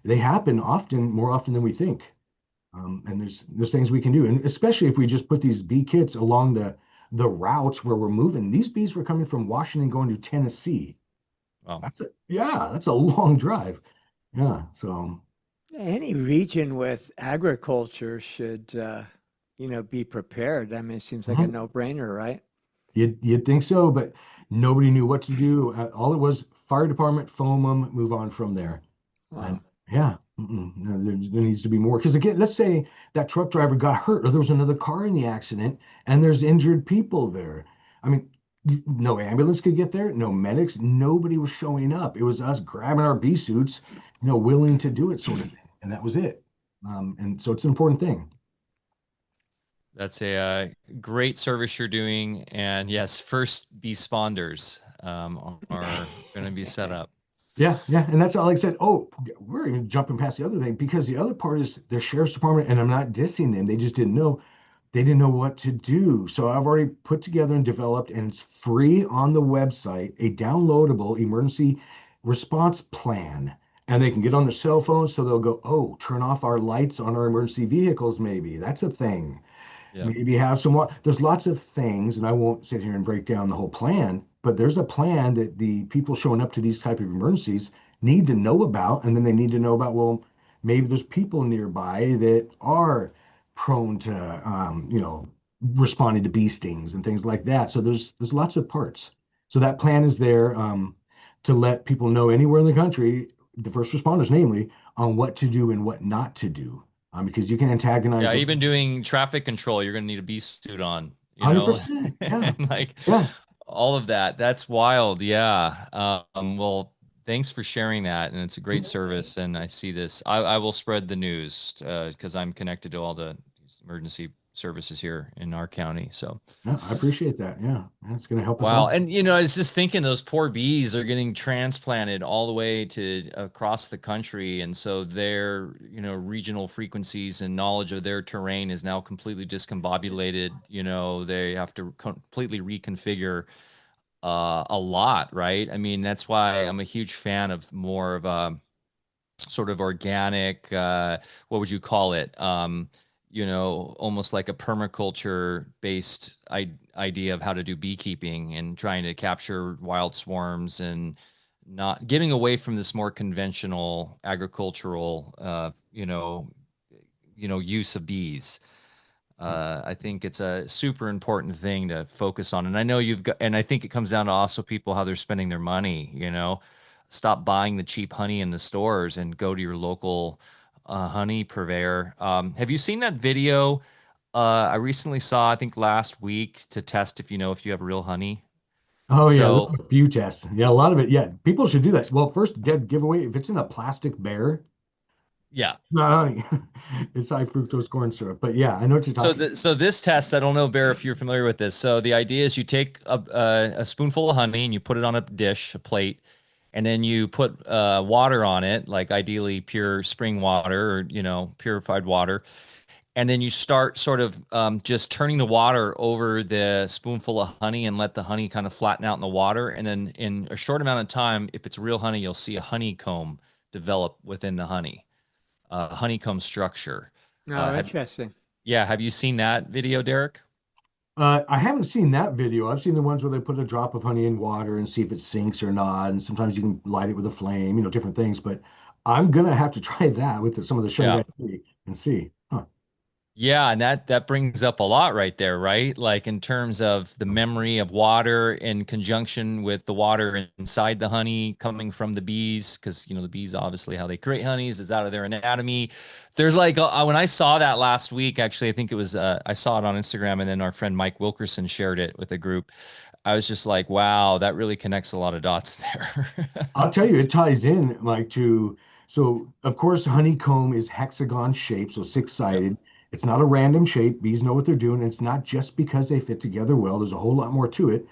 They happen often, more often than we think. And there's things we can do, and especially if we just put these bee kits along the routes where we're moving. These bees were coming from Washington going to Tennessee. Well, That's a long drive. Yeah. So Any region with agriculture should, be prepared. I mean, it seems like a mhm. no-brainer, right? You'd think so, but nobody knew what to do. All it was fire department, foam them, move on from there. And Wow. yeah, no, there needs to be more. Because again, let's say that truck driver got hurt, or there was another car in the accident, and there's injured people there. I mean, no ambulance could get there, no medics, nobody was showing up. It was us grabbing our bee suits, willing to do it, sort of thing, and that was it. And so it's an important thing. that's a great service you're doing. And yes, first bee spawnders are going to be set up. Yeah, yeah, and that's all. Like I said, oh, we're even jumping past the other thing because the other part is the sheriff's department, and I'm not dissing them. They just didn't know. They didn't know what to do. So I've already put together and developed, and it's free on the website, a downloadable emergency response plan. And they can get on their cell phone, so they'll go, oh, turn off our lights on our emergency vehicles, maybe. That's a thing. Yeah. Maybe have some more. There's lots of things, and I won't sit here and break down the whole plan, but there's a plan that the people showing up to these type of emergencies need to know about, and then they need to know about, well, maybe there's people nearby that are prone to, responding to bee stings and things like that. So there's lots of parts. So that plan is there to let people know anywhere in the country, the first responders, namely, on what to do and what not to do, because you can antagonize Yeah, them. even doing traffic control, you're going to need a bee suit on, you know, 100%. Yeah. and like Yeah. all of that. That's wild. Yeah. Well, thanks for sharing that. And it's a great service. And I see this. I will spread the news because I'm connected to all the emergency services here in our county. So, Yeah, I appreciate that. Yeah. It's going to help us wow. out. And, I was just thinking those poor bees are getting transplanted all the way to across the country. And so their, regional frequencies and knowledge of their terrain is now completely discombobulated. They have to completely reconfigure a lot, right? I mean, that's why I'm a huge fan of more of a sort of organic, what would you call it? Almost like a permaculture based idea of how to do beekeeping and trying to capture wild swarms and not getting away from this more conventional agricultural, use of bees. I think it's a super important thing to focus on. And I know and I think it comes down to also people how they're spending their money, stop buying the cheap honey in the stores and go to your local honey purveyor. Have you seen that video? I recently saw, I think last week to test if you have real honey. Oh, yeah. There's So a few tests. Yeah. A lot of it. Yeah. People should do that. Well, first, dead giveaway. If it's in a plastic bear, yeah. it's not honey. It's high fructose corn syrup. But yeah, I know what you're So talking so this test, I don't know, Bear, if you're familiar with this. So the idea is you take a spoonful of honey and you put it on a dish, a plate, and then you put water on it, like ideally pure spring water or purified water, and then you start sort of just turning the water over the spoonful of honey and let the honey kind of flatten out in the water, and then in a short amount of time, if it's real honey, you'll see a honeycomb develop within the honey, honeycomb structure. Oh, Have interesting. Yeah, have you seen that video, Derek? I haven't seen that video. I've seen the ones where they put a drop of honey in water and see if it sinks or not. And sometimes you can light it with a flame, different things. But I'm gonna have to try that with some of the Yeah. shungite tea and see. Huh. Yeah, and that brings up a lot right there, right? Like in terms of the memory of water in conjunction with the water inside the honey coming from the bees, because the bees obviously how they create honeys is out of their anatomy. There's like when I saw that last week, actually, I think it was I saw it on Instagram, and then our friend Mike Wilkerson shared it with a group. I was just like, wow, that really connects a lot of dots there. I'll tell you, it ties in like to so of course honeycomb is hexagon shape, so Yep. six-sided. It's not a random shape. Bees know what they're doing. It's not just because they fit together well. There's a whole lot more to it.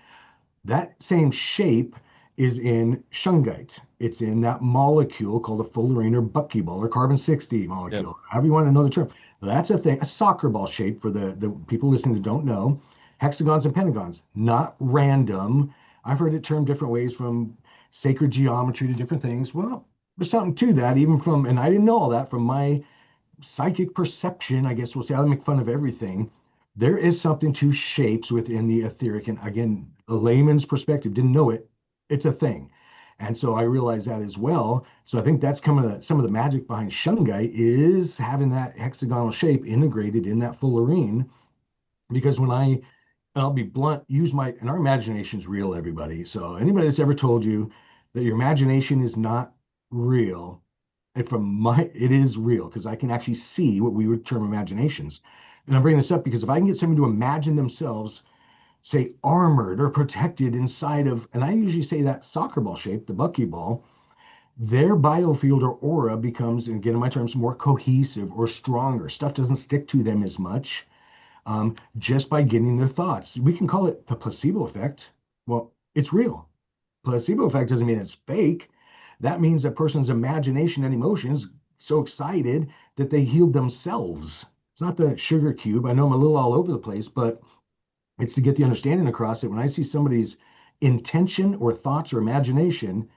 That same shape is in shungite. It's in that molecule called a fullerene or buckyball or carbon 60 Yep. molecule, however you want to know the term. That's a thing, a soccer ball shape for the people listening that don't know. Hexagons and pentagons, not random. I've heard it termed different ways from sacred geometry to different things. Well, there's something to that, even from, and I didn't know all that from my psychic perception, I guess we'll say, I make fun of everything. There is something to shapes within the etheric. And again, a layman's perspective, didn't know it. It's a thing. And so I realized that as well. So I think that's some of the magic behind shungite is having that hexagonal shape integrated in that fullerene. Because and I'll be blunt, and our imagination is real, everybody. So anybody that's ever told you that your imagination is not real, it is real because I can actually see what we would term imaginations. And I'm bringing this up because if I can get someone to imagine themselves, say, armored or protected inside of, and I usually say that soccer ball shape, the buckyball, their biofield or aura becomes, and again, in my terms, more cohesive or stronger. Stuff doesn't stick to them as much just by getting their thoughts. We can call it the placebo effect. Well, it's real. Placebo effect doesn't mean it's fake. That means a person's imagination and emotions so excited that they healed themselves. It's not the sugar cube. I know I'm a little all over the place, but it's to get the understanding across that when I see somebody's intention or thoughts or imagination,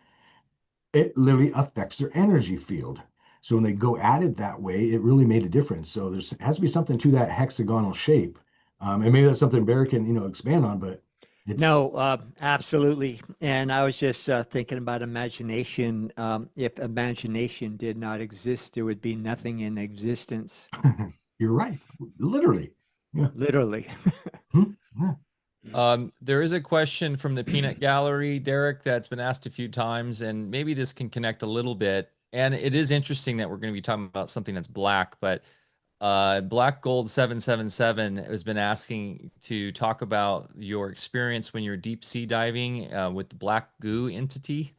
it literally affects their energy field. So when they go at it that way, it really made a difference. So there has to be something to that hexagonal shape. And maybe that's something Barry can, expand on, but it's No, absolutely. And I was just thinking about imagination. If imagination did not exist, there would be nothing in existence, you're right. Literally. Yeah. literally. Hmm. Yeah. There is a question from the peanut gallery, Derek, that's been asked a few times, and maybe this can connect a little bit. And it is interesting that we're going to be talking about something that's black, but Black Gold 777 has been asking to talk about your experience when you're deep sea diving with the black goo entity.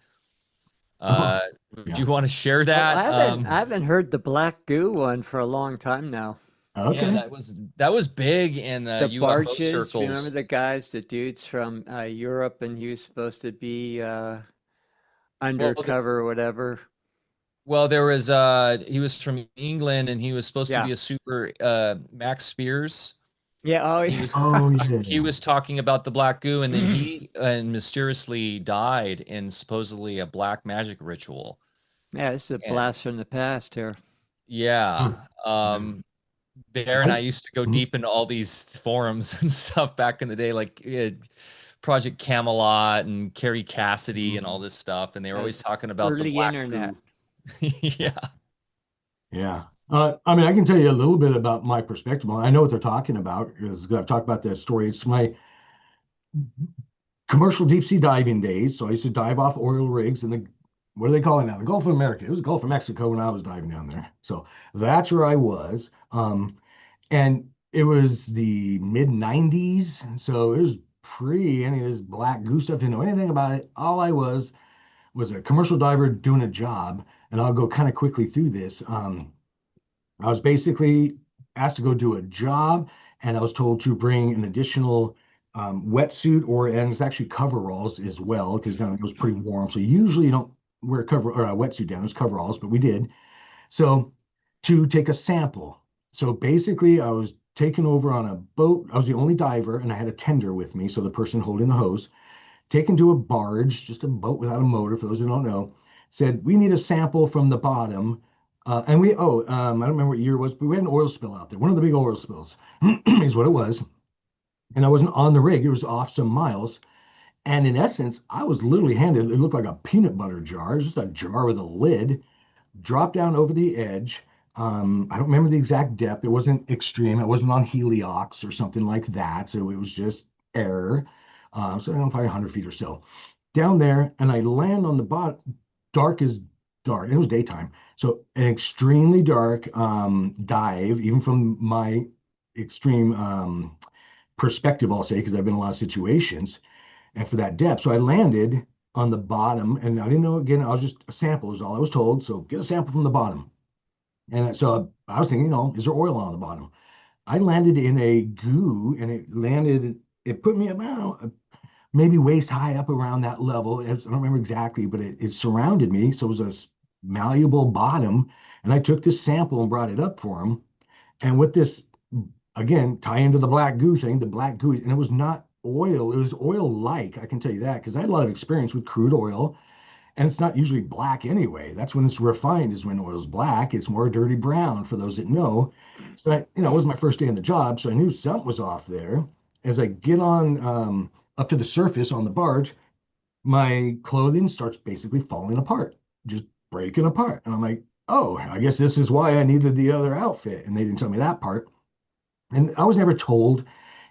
Oh, Uh, would yeah. you want to share Oh, that? I haven't heard the black goo one for a long time now. Yeah, Okay. that was big in The UFO barges, remember circles. the guys, the dudes from Europe, and he was supposed to be Well, undercover or whatever. There was he was from England and he was supposed to Yeah. be a super Max Spears. Yeah. Oh, He yeah. was Oh, he yeah. was talking about the black goo and then he mysteriously died in supposedly a black magic ritual. Yeah, this is a And blast from the past here. yeah, Huh. Yeah. um Bear and I I, used to go mhm. deep into all these forums and stuff back in the day, like Project Camelot and Carrie Cassidy and all Mhm. this stuff, and they were always As talking about the early black internet. goo. Yeah. Yeah. I mean, I can tell you a little bit about my perspective. I know what they're talking about because I've talked about that story. It's my commercial deep sea diving days. So I used to dive off oil rigs in what do they call it now? The Gulf of America. It was the Gulf of Mexico when I was diving down there. So that's where I was. And it was the mid 90s. So it was pre any of this black goo stuff. Didn't know anything about it. All I was a commercial diver doing a job. And I'll go kind of quickly through this. I was basically asked to go do a job, and I was told to bring an additional wetsuit and it's actually coveralls as well because it was pretty warm. So usually you don't wear a cover or a wetsuit down, it's coveralls, but we did. So to take a sample. So basically, I was taken over on a boat. I was the only diver, and I had a tender with me, so the person holding the hose taken to a barge, just a boat without a motor, for those who don't know, said, we need a sample from the bottom And I don't remember what year it was, but we had an oil spill out there. One of the big oil spills is what it was. And I wasn't on the rig, it was off some miles. And in essence, I was literally handed, it looked like a peanut butter jar. It was just a jar with a lid, dropped down over the edge. I don't remember the exact depth. It wasn't extreme. It wasn't on heliox or something like that. So it was just air. So I don't know, probably 100 feet or so down there. And I land on the bottom, dark as dark. It was daytime. So an extremely dark dive, even from my extreme perspective, I'll say, because I've been in a lot of situations and for that depth. So I landed on the bottom, and I didn't know. Again, I was just a sample is all I was told. So get a sample from the bottom. And so I was thinking, is there oil on the bottom? I landed in a goo, and it put me about maybe waist high up around that level. I don't remember exactly, but it surrounded me. So it was a malleable bottom. And I took this sample and brought it up for him. And with this, again, tie into the black goo thing, the black goo, and it was not oil. It was oil-like, I can tell you that, because I had a lot of experience with crude oil, and it's not usually black anyway. That's when it's refined, is when oil's black. It's more dirty brown for those that know. So it was my first day on the job, so I knew something was off there. As I get on up to the surface on the barge, my clothing starts basically falling apart, just breaking apart. And I'm like, oh, I guess this is why I needed the other outfit. And they didn't tell me that part. And I was never told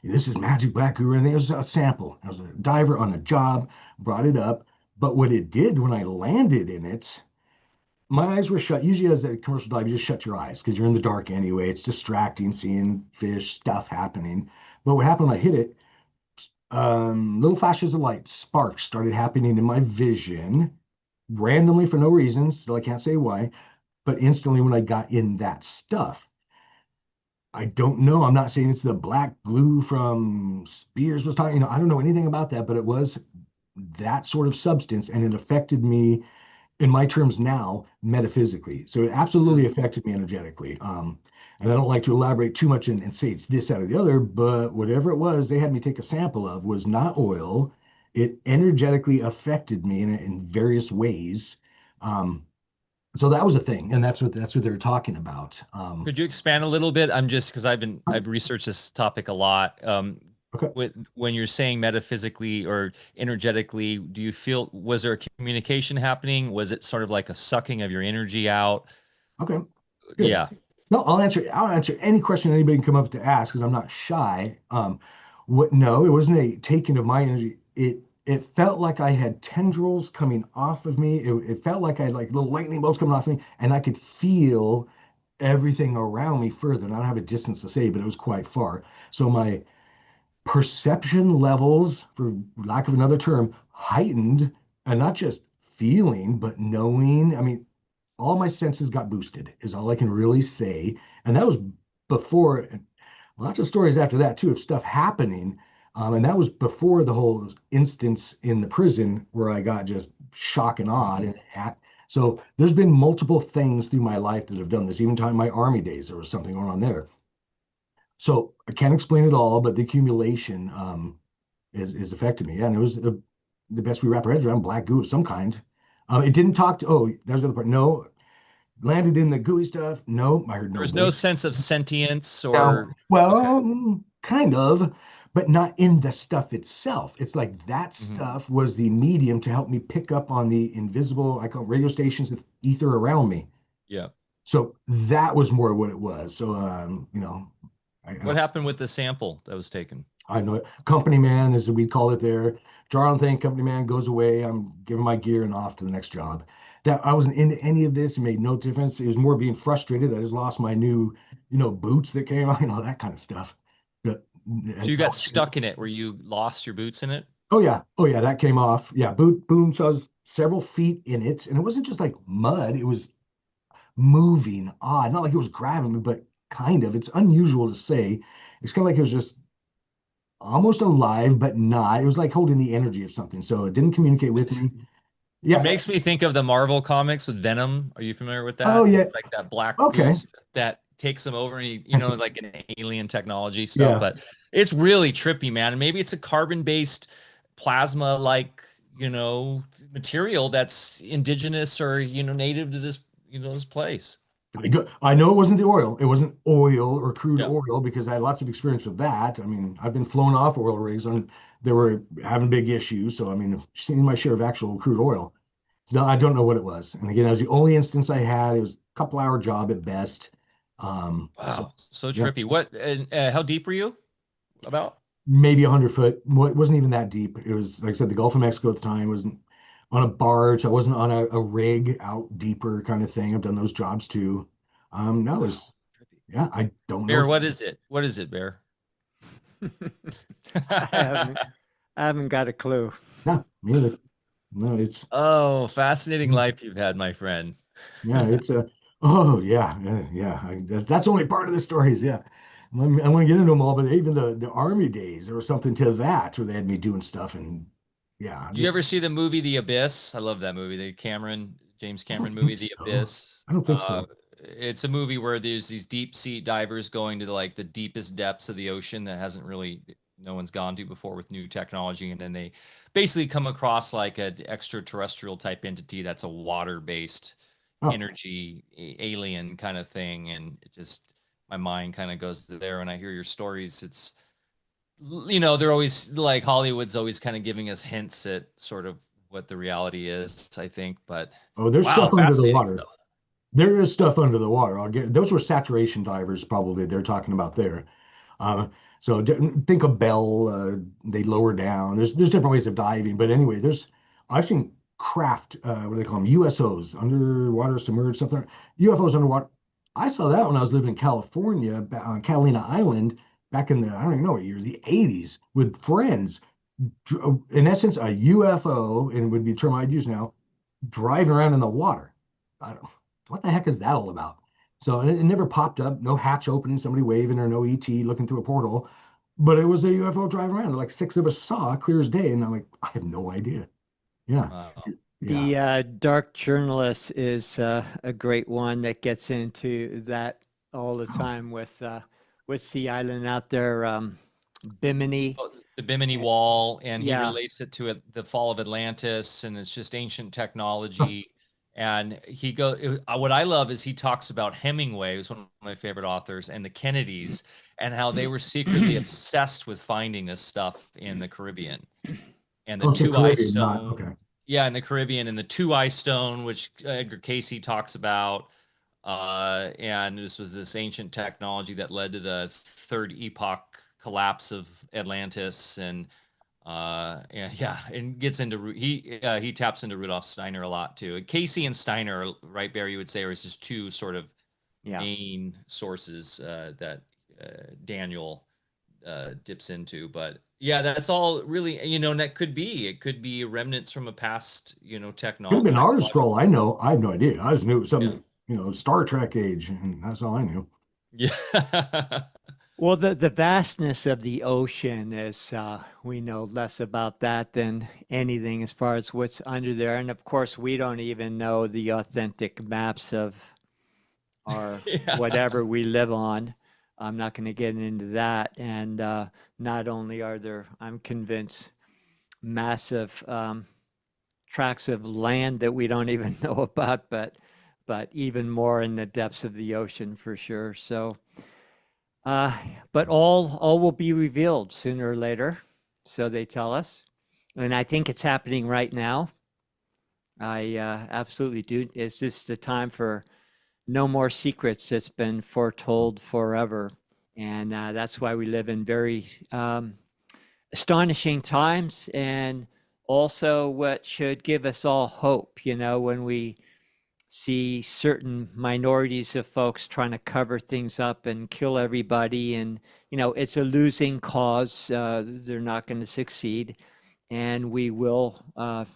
this is magic black goo or anything. It was a sample. I was a diver on a job, brought it up. But what it did when I landed in it, my eyes were shut. Usually, as a commercial dive, you just shut your eyes because you're in the dark anyway. It's distracting seeing fish, stuff happening. But what happened when I hit it, little flashes of light, sparks started happening in my vision randomly for no reason. Still, I can't say why. But instantly, when I got in that stuff, I don't know. I'm not saying it's the black glue from Spears was talking. I don't know anything about that, but it was that sort of substance, and it affected me in my terms now metaphysically. So it absolutely affected me energetically. And I don't like to elaborate too much and say it's this out of the other, but whatever it was, they had me take a sample of was not oil. It energetically affected me in various ways. So that was a thing, and that's what they were talking about. Could you expand a little bit? I'm just because I've researched this topic a lot. Okay. When you're saying metaphysically or energetically, do you feel was there a communication happening? Was it sort of like a sucking of your energy out? Okay. Good. Yeah. No, I'll answer any question anybody can come up to ask because I'm not shy. No, it wasn't a taking of my energy. It felt like I had tendrils coming off of me. It felt like I had like little lightning bolts coming off me, and I could feel everything around me further. And I don't have a distance to say, but it was quite far. So my perception levels, for lack of another term, heightened, and not just feeling, but knowing. I mean, all my senses got boosted, is all I can really say. And that was before, lots of stories after that too of stuff happening. And that was before the whole instance in the prison where I got just shock and awed. So there's been multiple things through my life that have done this. Even time my army days, there was something going on there. So I can't explain it all, but the accumulation is affected me. Yeah, and it was the best we wrap our heads around black goo of some kind. It didn't talk to. Oh, there's the other part. No, landed in the gooey stuff. No, I heard There no was no voice. sense of sentience No. or okay. Well, kind of, but not in the stuff itself. It's like that Mhm. stuff was the medium to help me pick up on the invisible, I call it radio stations, the ether around me. Yeah. So that was more what it was. So, I What don't happened with the sample that was taken? I know it. Company man, as we call it there. Jar on thing, company man goes away. I'm giving my gear and off to the next job. That I wasn't into any of this. It made no difference. It was more being frustrated. I just lost my new, boots that came out, that kind of stuff. But So you got stuck in it where you lost your boots in it? oh yeah, that came off. Yeah, boom. So I was several feet in it, and it wasn't just like mud. It was moving odd, not like it was grabbing me, but kind of. It's unusual to say. It's kind of like it was just almost alive, but not. It was like holding the energy of something. So it didn't communicate with me. It Yeah. makes me think of the Marvel comics with Venom. Are you familiar with Oh, that? yeah. It's like that black Okay. goose that takes him over and like an alien technology stuff, Yeah. but it's really trippy, man. And maybe it's a carbon-based plasma like, material that's indigenous or, native to this, this place. I know it wasn't the oil. It wasn't oil or crude Yeah. oil because I had lots of experience with that. I mean, I've been flown off oil rigs on they were having big issues. So I mean, I've seen my share of actual crude oil. So I don't know what it was. And again, that was the only instance I had. It was a couple hour job at best. So Wow. So yeah, trippy. What, how deep were you about? maybe 100 foot. It wasn't even that deep. It was like I said, the Gulf of Mexico at the time wasn't on a barge. I wasn't on a rig out deeper kind of thing. I've done those jobs too. That Wow. was Trippy. yeah. I don't Bear, know. what is it? What is it, Bear? I haven't I haven't got a clue. Yeah, me either. No, it's Oh, fascinating life you've had, my friend. yeah, it's a oh yeah, yeah. That's only part of the stories. Yeah, I'm going to get into them all, but even the army days, there was something to that where they had me doing stuff, and yeah, Did you just ever see the movie The Abyss? I love that movie, the James I Cameron don't movie, think The so. Abyss. I don't think so. It's a movie where there's these deep sea divers going to the deepest depths of the ocean that hasn't really no one's gone to before with new technology, and then they basically come across like an extraterrestrial type entity that's a water-based Oh, energy alien kind of thing, and it just my mind kind of goes there when I hear your stories. It's they're always like Hollywood's always kind of giving us hints at sort of what the reality is, I think. But oh, there's wow, stuff under the fascinating water. stuff. There is stuff under the water. I'll get those were saturation divers, probably they're talking about there. Uh, so think of Bell. They lower down. There's different ways of diving, but anyway, there's I've seen craft. What do they call them? USOs, underwater submerged something. UFOs underwater. I saw that when I was living in California, on Catalina Island, back in the I don't even know what year, the 80s, with friends. In essence, a UFO, and it would be the term I'd use now, driving around in the water. I don't, what the heck is that all about? So it never popped up, no hatch opening, somebody waving, or no ET looking through a portal, but it was a UFO driving around. Like six of us saw, clear as day, and I'm like, I have no idea. Yeah, Wow. yeah. The dark journalist is a great one that gets into that all the Oh, time with what's the island out there, Bimini. Oh, the Bimini Eh, Wall, and he Yeah, relates it to the fall of Atlantis, and it's just ancient huh. technology. And what I love is he talks about Hemingway, who's one of my favorite authors, and the Kennedys, and how they were secretly obsessed with finding this stuff in the Caribbean. And the Oh, so two eye Caribbean, not stone, okay. yeah, in the Caribbean, and the two eye stone, which Edgar Casey talks about. And this ancient technology that led to the third epoch collapse of Atlantis, and yeah, and gets into he taps into Rudolf Steiner a lot too. Casey and Steiner, right, Barry, you would say, are just two sort of yeah. main sources that Daniel dips into. But yeah, that's all really, and that it could be remnants from a past, Could have been ours for technological. all I know. I have no idea. I just knew it was Yeah. some, Star Trek age, and that's all I knew. Yeah. Well, the vastness of the ocean is, we know less about that than anything as far as what's under there. And of course, we don't even know the authentic maps of our Yeah. whatever we live on. I'm not going to get into that. And not only are there, I'm convinced, massive tracts of land that we don't even know about, but even more in the depths of the ocean for sure. So, uh, but all will be revealed sooner or later, so they tell us, and I think it's happening right now. I absolutely do. It's just the time for no more secrets. It's been foretold forever, and that's why we live in very astonishing times, and also what should give us all hope. When we see certain minorities of folks trying to cover things up and kill everybody, and it's a losing cause. They're not going to succeed, and we will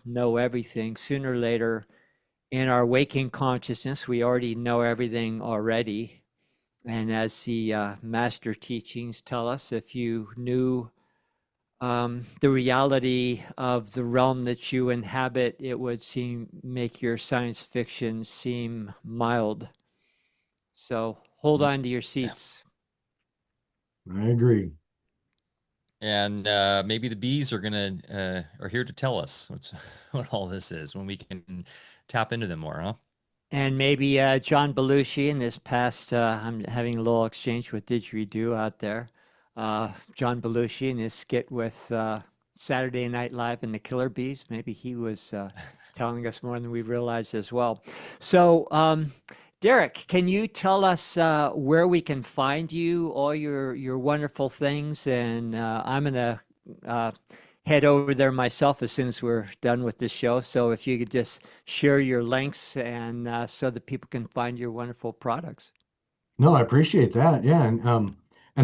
know everything sooner or later. In our waking consciousness, we already know everything already. And as the master teachings tell us, if you knew the reality of the realm that you inhabit, it would make your science fiction seem mild. So hold on to your seats. I agree. And maybe the bees are here to tell us what all this is when we can tap into them more, huh? And maybe John Belushi in this past, I'm having a little exchange with Didgeridoo out there. John Belushi in his skit with Saturday Night Live and the Killer Bees. Maybe he was telling us more than we realized as well. So, Derek, can you tell us where we can find you, all your wonderful things? And I'm gonna head over there myself as soon as we're done with this show. So if you could just share your links and so that people can find your wonderful products. No, I appreciate that. Yeah, and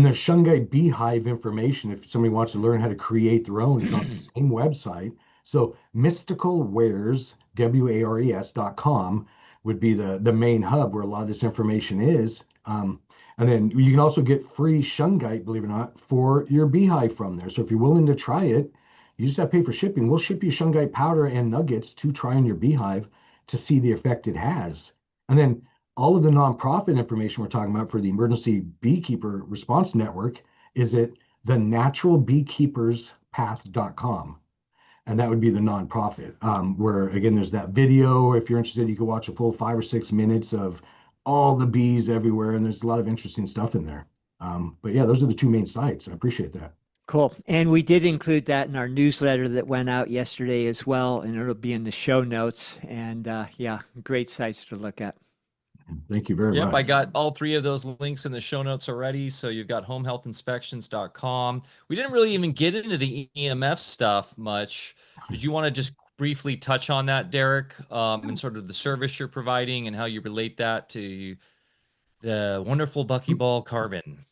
the Shungite beehive information, if somebody wants to learn how to create their own, is on the same website. So mysticalwares, wares.com would be the main hub where a lot of this information is. And then you can also get free Shungite, believe it or not, for your beehive from there. So if you're willing to try it, you just have to pay for shipping. We'll ship you Shungite powder and nuggets to try in your beehive to see the effect it has. And then all of the nonprofit information we're talking about for the Emergency Beekeeper Response Network is at thenaturalbeekeeperspath.com. And that would be the nonprofit, where again, there's that video. If you're interested, you can watch a full 5 or 6 minutes of all the bees everywhere. And there's a lot of interesting stuff in there. But yeah, those are the two main sites. I appreciate that. Cool. And we did include that in our newsletter that went out yesterday as well. And it'll be in the show notes. And yeah, great sites to look at. Thank you very Yep, I much. got all three of those links in the show notes already. So you've got homehealthinspections.com. We didn't really even get into the EMF stuff much. Did you want to just briefly touch on that, Derek, and sort of the service you're providing and how you relate that to the wonderful buckyball carbon?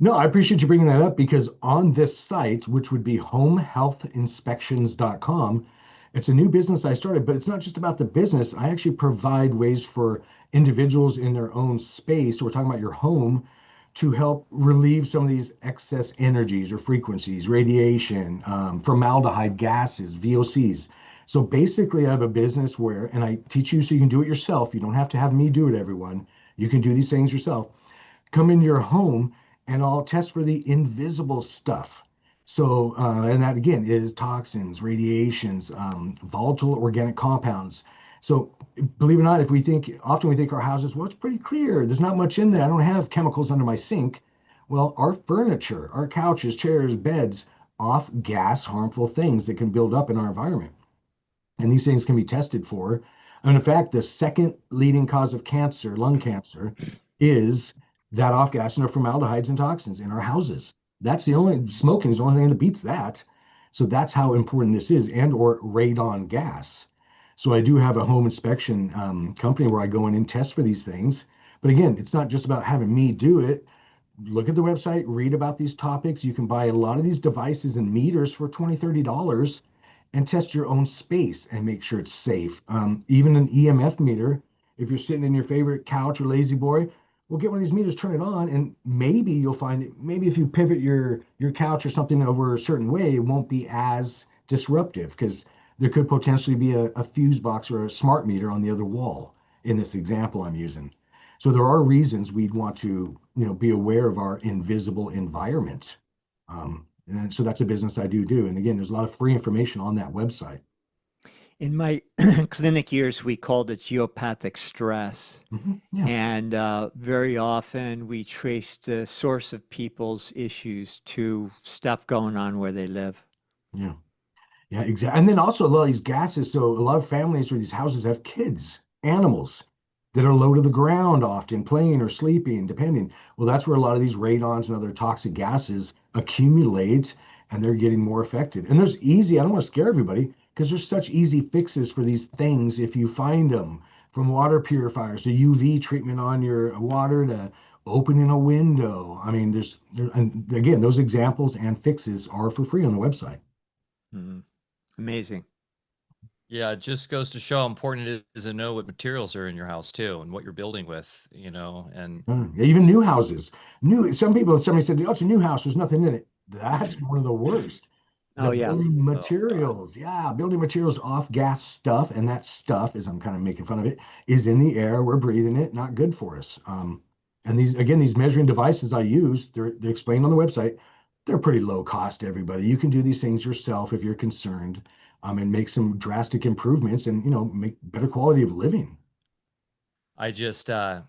No, I appreciate you bringing that up because on this site, which would be homehealthinspections.com, it's a new business I started, but it's not just about the business. I actually provide ways for individuals in their own space. So we're talking about your home to help relieve some of these excess energies or frequencies, radiation, formaldehyde gases, VOCs. So basically, I have a business where, and I teach you so you can do it yourself. You don't have to have me do it, everyone. You can do these things yourself. Come into your home and I'll test for the invisible stuff. So, and that again is toxins, radiations, volatile organic compounds. So, believe it or not, if we think, often we think our houses, well, it's pretty clear. There's not much in there. I don't have chemicals under my sink. Well, our furniture, our couches, chairs, beds, off gas harmful things that can build up in our environment. And these things can be tested for. And in fact, the second leading cause of cancer, lung cancer, is that off gas and formaldehydes and toxins in our houses. That's the only smoking is the only thing that beats that. So that's how important this is, and or radon gas. So I do have a home inspection company where I go in and test for these things. But again, it's not just about having me do it. Look at the website, read about these topics. You can buy a lot of these devices and meters for $20, $30 and test your own space and make sure it's safe. Even an EMF meter, if you're sitting in your favorite couch or lazy boy, we'll get one of these meters, turn it on, and maybe you'll find that maybe if you pivot your couch or something over a certain way, it won't be as disruptive because there could potentially be a fuse box or a smart meter on the other wall in this example I'm using. So there are reasons we'd want to, be aware of our invisible environment. And so that's a business I do. And again, there's a lot of free information on that website. In my clinic years, we called it geopathic stress. Yeah. And very often we trace the source of people's issues to stuff going on where they live. Yeah. Yeah, exactly. And then also a lot of these gases. So a lot of families or these houses have kids, animals that are low to the ground, often playing or sleeping, depending. Well, that's where a lot of these radons and other toxic gases accumulate and they're getting more affected. And there's easy, I don't want to scare everybody because there's such easy fixes for these things if you find them, from water purifiers to UV treatment on your water to opening a window. I mean, and again, those examples and fixes are for free on the website. Mhm. Amazing. Yeah, it just goes to show how important it is to know what materials are in your house too and what you're building with, and Yeah, even new houses. Somebody said, oh, it's a new house, there's nothing in it. That's one of the worst. The Oh, yeah. building oh God. materials, yeah, building materials off gas stuff, and that stuff, as I'm kind of making fun of it, is in the air. We're breathing it, not good for us. And these measuring devices I use, they're explained on the website. They're pretty low cost to everybody. You can do these things yourself if you're concerned, and make some drastic improvements and make better quality of living. I just uh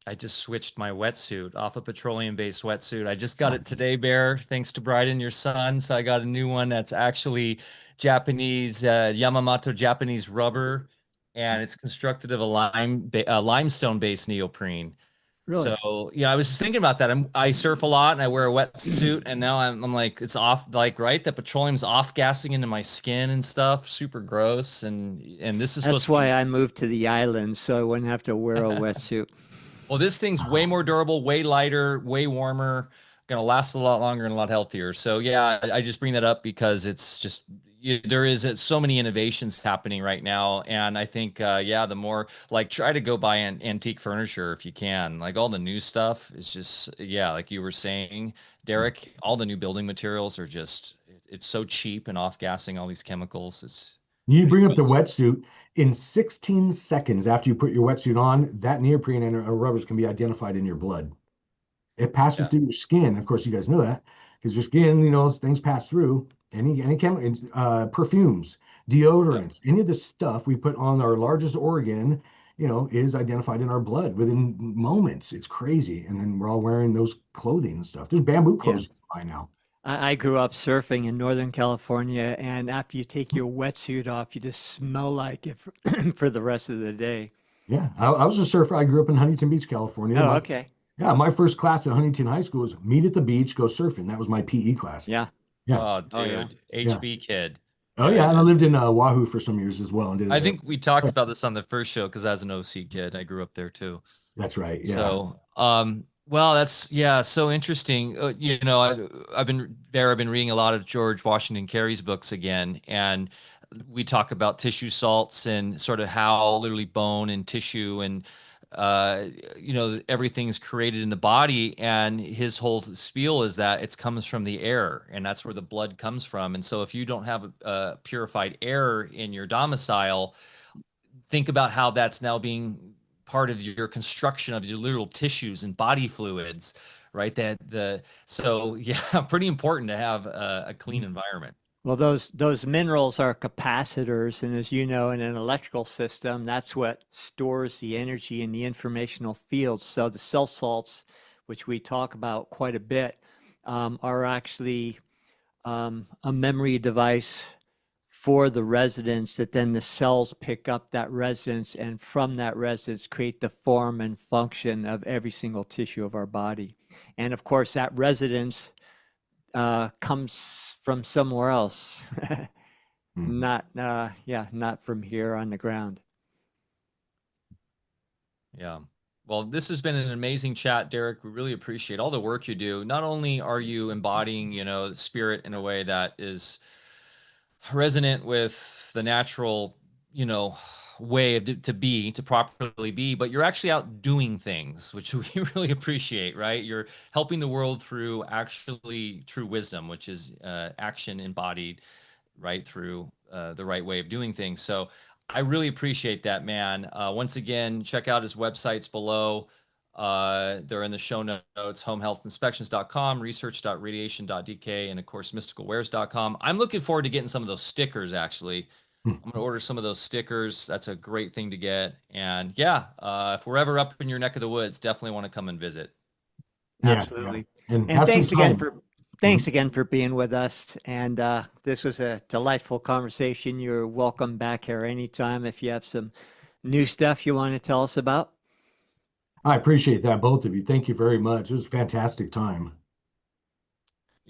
I just switched my wetsuit off a petroleum-based wetsuit. I just got it today, Bear, thanks to Bryden, your son. So I got a new one that's actually Japanese Yamamoto Japanese rubber, and it's constructed of a limestone-based neoprene. Really? So yeah, I was just thinking about that. I surf a lot and I wear a wetsuit, and now I'm like it's off, like, right, the petroleum's off gassing into my skin and stuff, super gross. And this is supposed That's to why be I moved to the island so I wouldn't have to wear a wetsuit. well, this thing's way more durable, way lighter, way warmer, gonna last a lot longer and a lot healthier. So yeah, I just bring that up because it's just there is so many innovations happening right now, and I think yeah, the more like try to go buy an antique furniture if you can. Like all the new stuff is just yeah, like you were saying, Derek, all the new building materials are just it's so cheap and off gassing all these chemicals. It's You pretty bring up the gross. wetsuit. In 16 seconds after you put your wetsuit on, that neoprene and rubbers can be identified in your blood. It passes Yeah. through your skin. Of course, you guys know that because your skin, things pass through. Any chemical, perfumes, Yep. deodorants, any of the stuff we put on our largest organ, is identified in our blood within moments. It's crazy. And then we're all wearing those clothing and stuff. There's bamboo Yeah. clothes you can buy now. I grew up surfing in Northern California, and after you take your wetsuit off, you just smell like it for, for the rest of the day. Yeah, I was a surfer. I grew up in Huntington Beach, California. Oh, My okay. Yeah, my first class at Huntington High School was meet at the beach, go surfing. That was my PE class. Yeah. Yeah, Oh, Oh, yeah. dude, yeah. HB kid. Oh yeah, and I lived in Oahu for some years as well, and did I it. think we talked about this on the first show because as an OC kid, I grew up there too. That's right. Yeah. So, well, that's yeah, so interesting. I've been there. I've been reading a lot of George Washington Carey's books again, and we talk about tissue salts and sort of how literally bone and tissue and everything's created in the body. And his whole spiel is that it comes from the air, and that's where the blood comes from. And so, if you don't have purified air in your domicile, think about how that's now being part of your construction of your literal tissues and body fluids, right? So yeah, pretty important to have a clean environment. Well, those minerals are capacitors, and as you know, in an electrical system, that's what stores the energy in the informational field. So the cell salts, which we talk about quite a bit, are actually a memory device for the residents that then the cells pick up that residence and from that residence create the form and function of every single tissue of our body. And of course, that residence comes from somewhere else, Mhm. not not from here on the ground. Yeah. Well, this has been an amazing chat, Derek. We really appreciate all the work you do. Not only are you embodying, spirit in a way that is resonant with the natural, you know, way to properly be, but you're actually out doing things, which we really appreciate, right? You're helping the world through actually true wisdom, which is action embodied right through the right way of doing things. So I really appreciate that, man. Once again, check out his websites below. They're in the show notes, homehealthinspections.com, research.radiation.dk, and of course, mysticalwares.com. I'm looking forward to getting some of those stickers, actually. I'm going to order some of those stickers. That's a great thing to get. And yeah, if we're ever up in your neck of the woods, definitely want to come and visit. Yeah, yeah. Absolutely. And And have some time. thanks Mhm. again for being with us. And this was a delightful conversation. You're welcome back here anytime if you have some new stuff you want to tell us about. I appreciate that, both of you. Thank you very much. It was a fantastic time.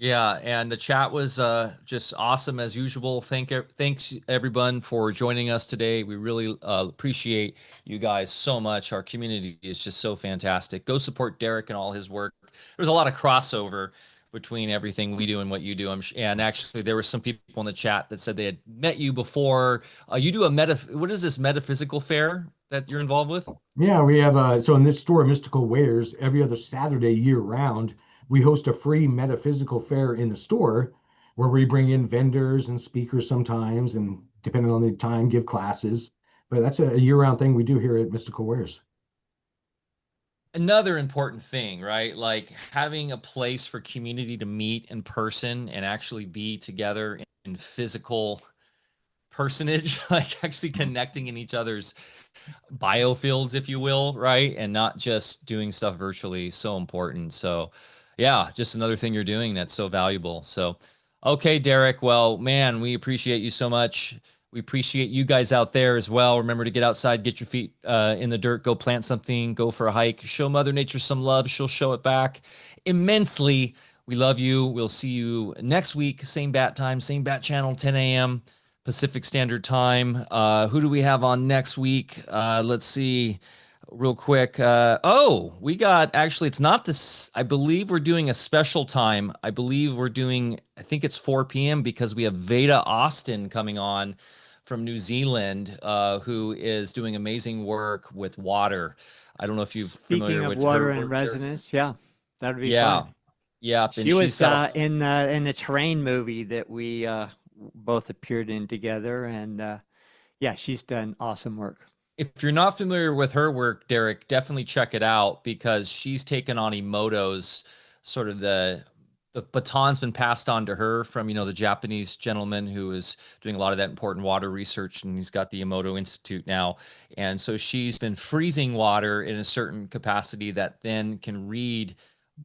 Yeah, and the chat was just awesome as usual. Thanks everyone for joining us today. We really appreciate you guys so much. Our community is just so fantastic. Go support Derek and all his work. There's a lot of crossover between everything we do and what you do. And actually, there were some people in the chat that said they had met you before. You do what is this metaphysical fair that you're involved with? Yeah, we have so in this store, Mystical Wares, every other Saturday year round, we host a free metaphysical fair in the store where we bring in vendors and speakers sometimes, and depending on the time, give classes. But that's a year-round thing we do here at Mystical Wares. Another important thing, right? Like having a place for community to meet in person and actually be together in physical personage, like actually connecting in each other's biofields, if you will, right? And not just doing stuff virtually. So important. So, yeah, just another thing you're doing that's so valuable. So, okay, Derek. Well, man, we appreciate you so much. We appreciate you guys out there as well. Remember to get outside, get your feet in the dirt, go plant something, go for a hike, show Mother Nature some love. She'll show it back immensely. We love you. We'll see you next week. Same bat time, same bat channel, 10 a.m. Pacific Standard Time. Who do we have on next week? Let's see real quick. We got actually, it's not this. I believe we're doing a special time. I think it's 4 p.m. because we have Veda Austin coming on from New Zealand, who is doing amazing work with water. I don't know if you're Speaking familiar of with her water and work there. resonance, yeah, that would be Yeah. fun. Yeah. And She she's was got a in the Terrain movie that we both appeared in together, and yeah, she's done awesome work. if you're not familiar with her work, Derek, definitely check it out because she's taken on Emoto's sort of the baton's been passed on to her from, the Japanese gentleman who is doing a lot of that important water research, and he's got the Emoto Institute now. And so she's been freezing water in a certain capacity that then can read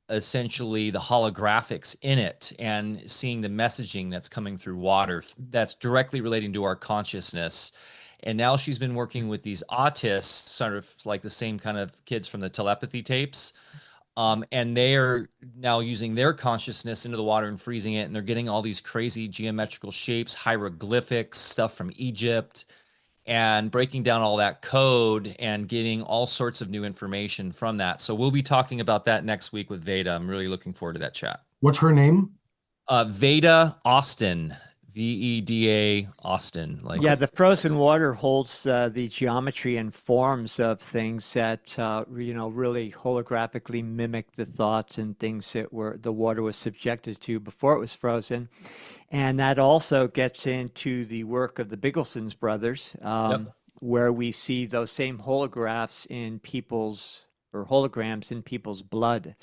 essentially the holographics in it and seeing the messaging that's coming through water that's directly relating to our consciousness. And now she's been working with these autists, sort of like the same kind of kids from the telepathy tapes. And they are now using their consciousness into the water and freezing it. And they're getting all these crazy geometrical shapes, hieroglyphics, stuff from Egypt, and breaking down all that code and getting all sorts of new information from that. So we'll be talking about that next week with Veda. I'm really looking forward to that chat. What's her name? Veda Austin, Veda Austin. Like, Yeah, the frozen water holds the geometry and forms of things that really holographically mimic the thoughts and things that the water was subjected to before it was frozen. And that also gets into the work of the Bigglesons brothers, Yep. where we see those same holograms in people's blood.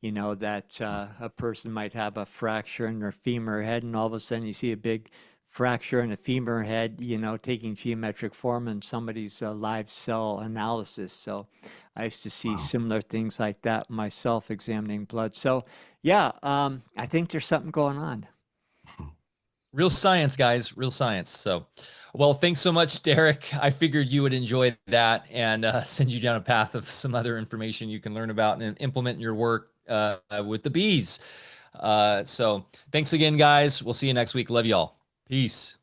That a person might have a fracture in their femur head, and all of a sudden you see a big fracture in a femur head, taking geometric form in somebody's live cell analysis. So I used to see similar things like that myself examining blood. So yeah, I think there's something going on. Real science, guys, real science. So, well, thanks so much, Derek. I figured you would enjoy that and send you down a path of some other information you can learn about and implement in your work with the bees. So thanks again, guys. We'll see you next week. Love y'all. Peace.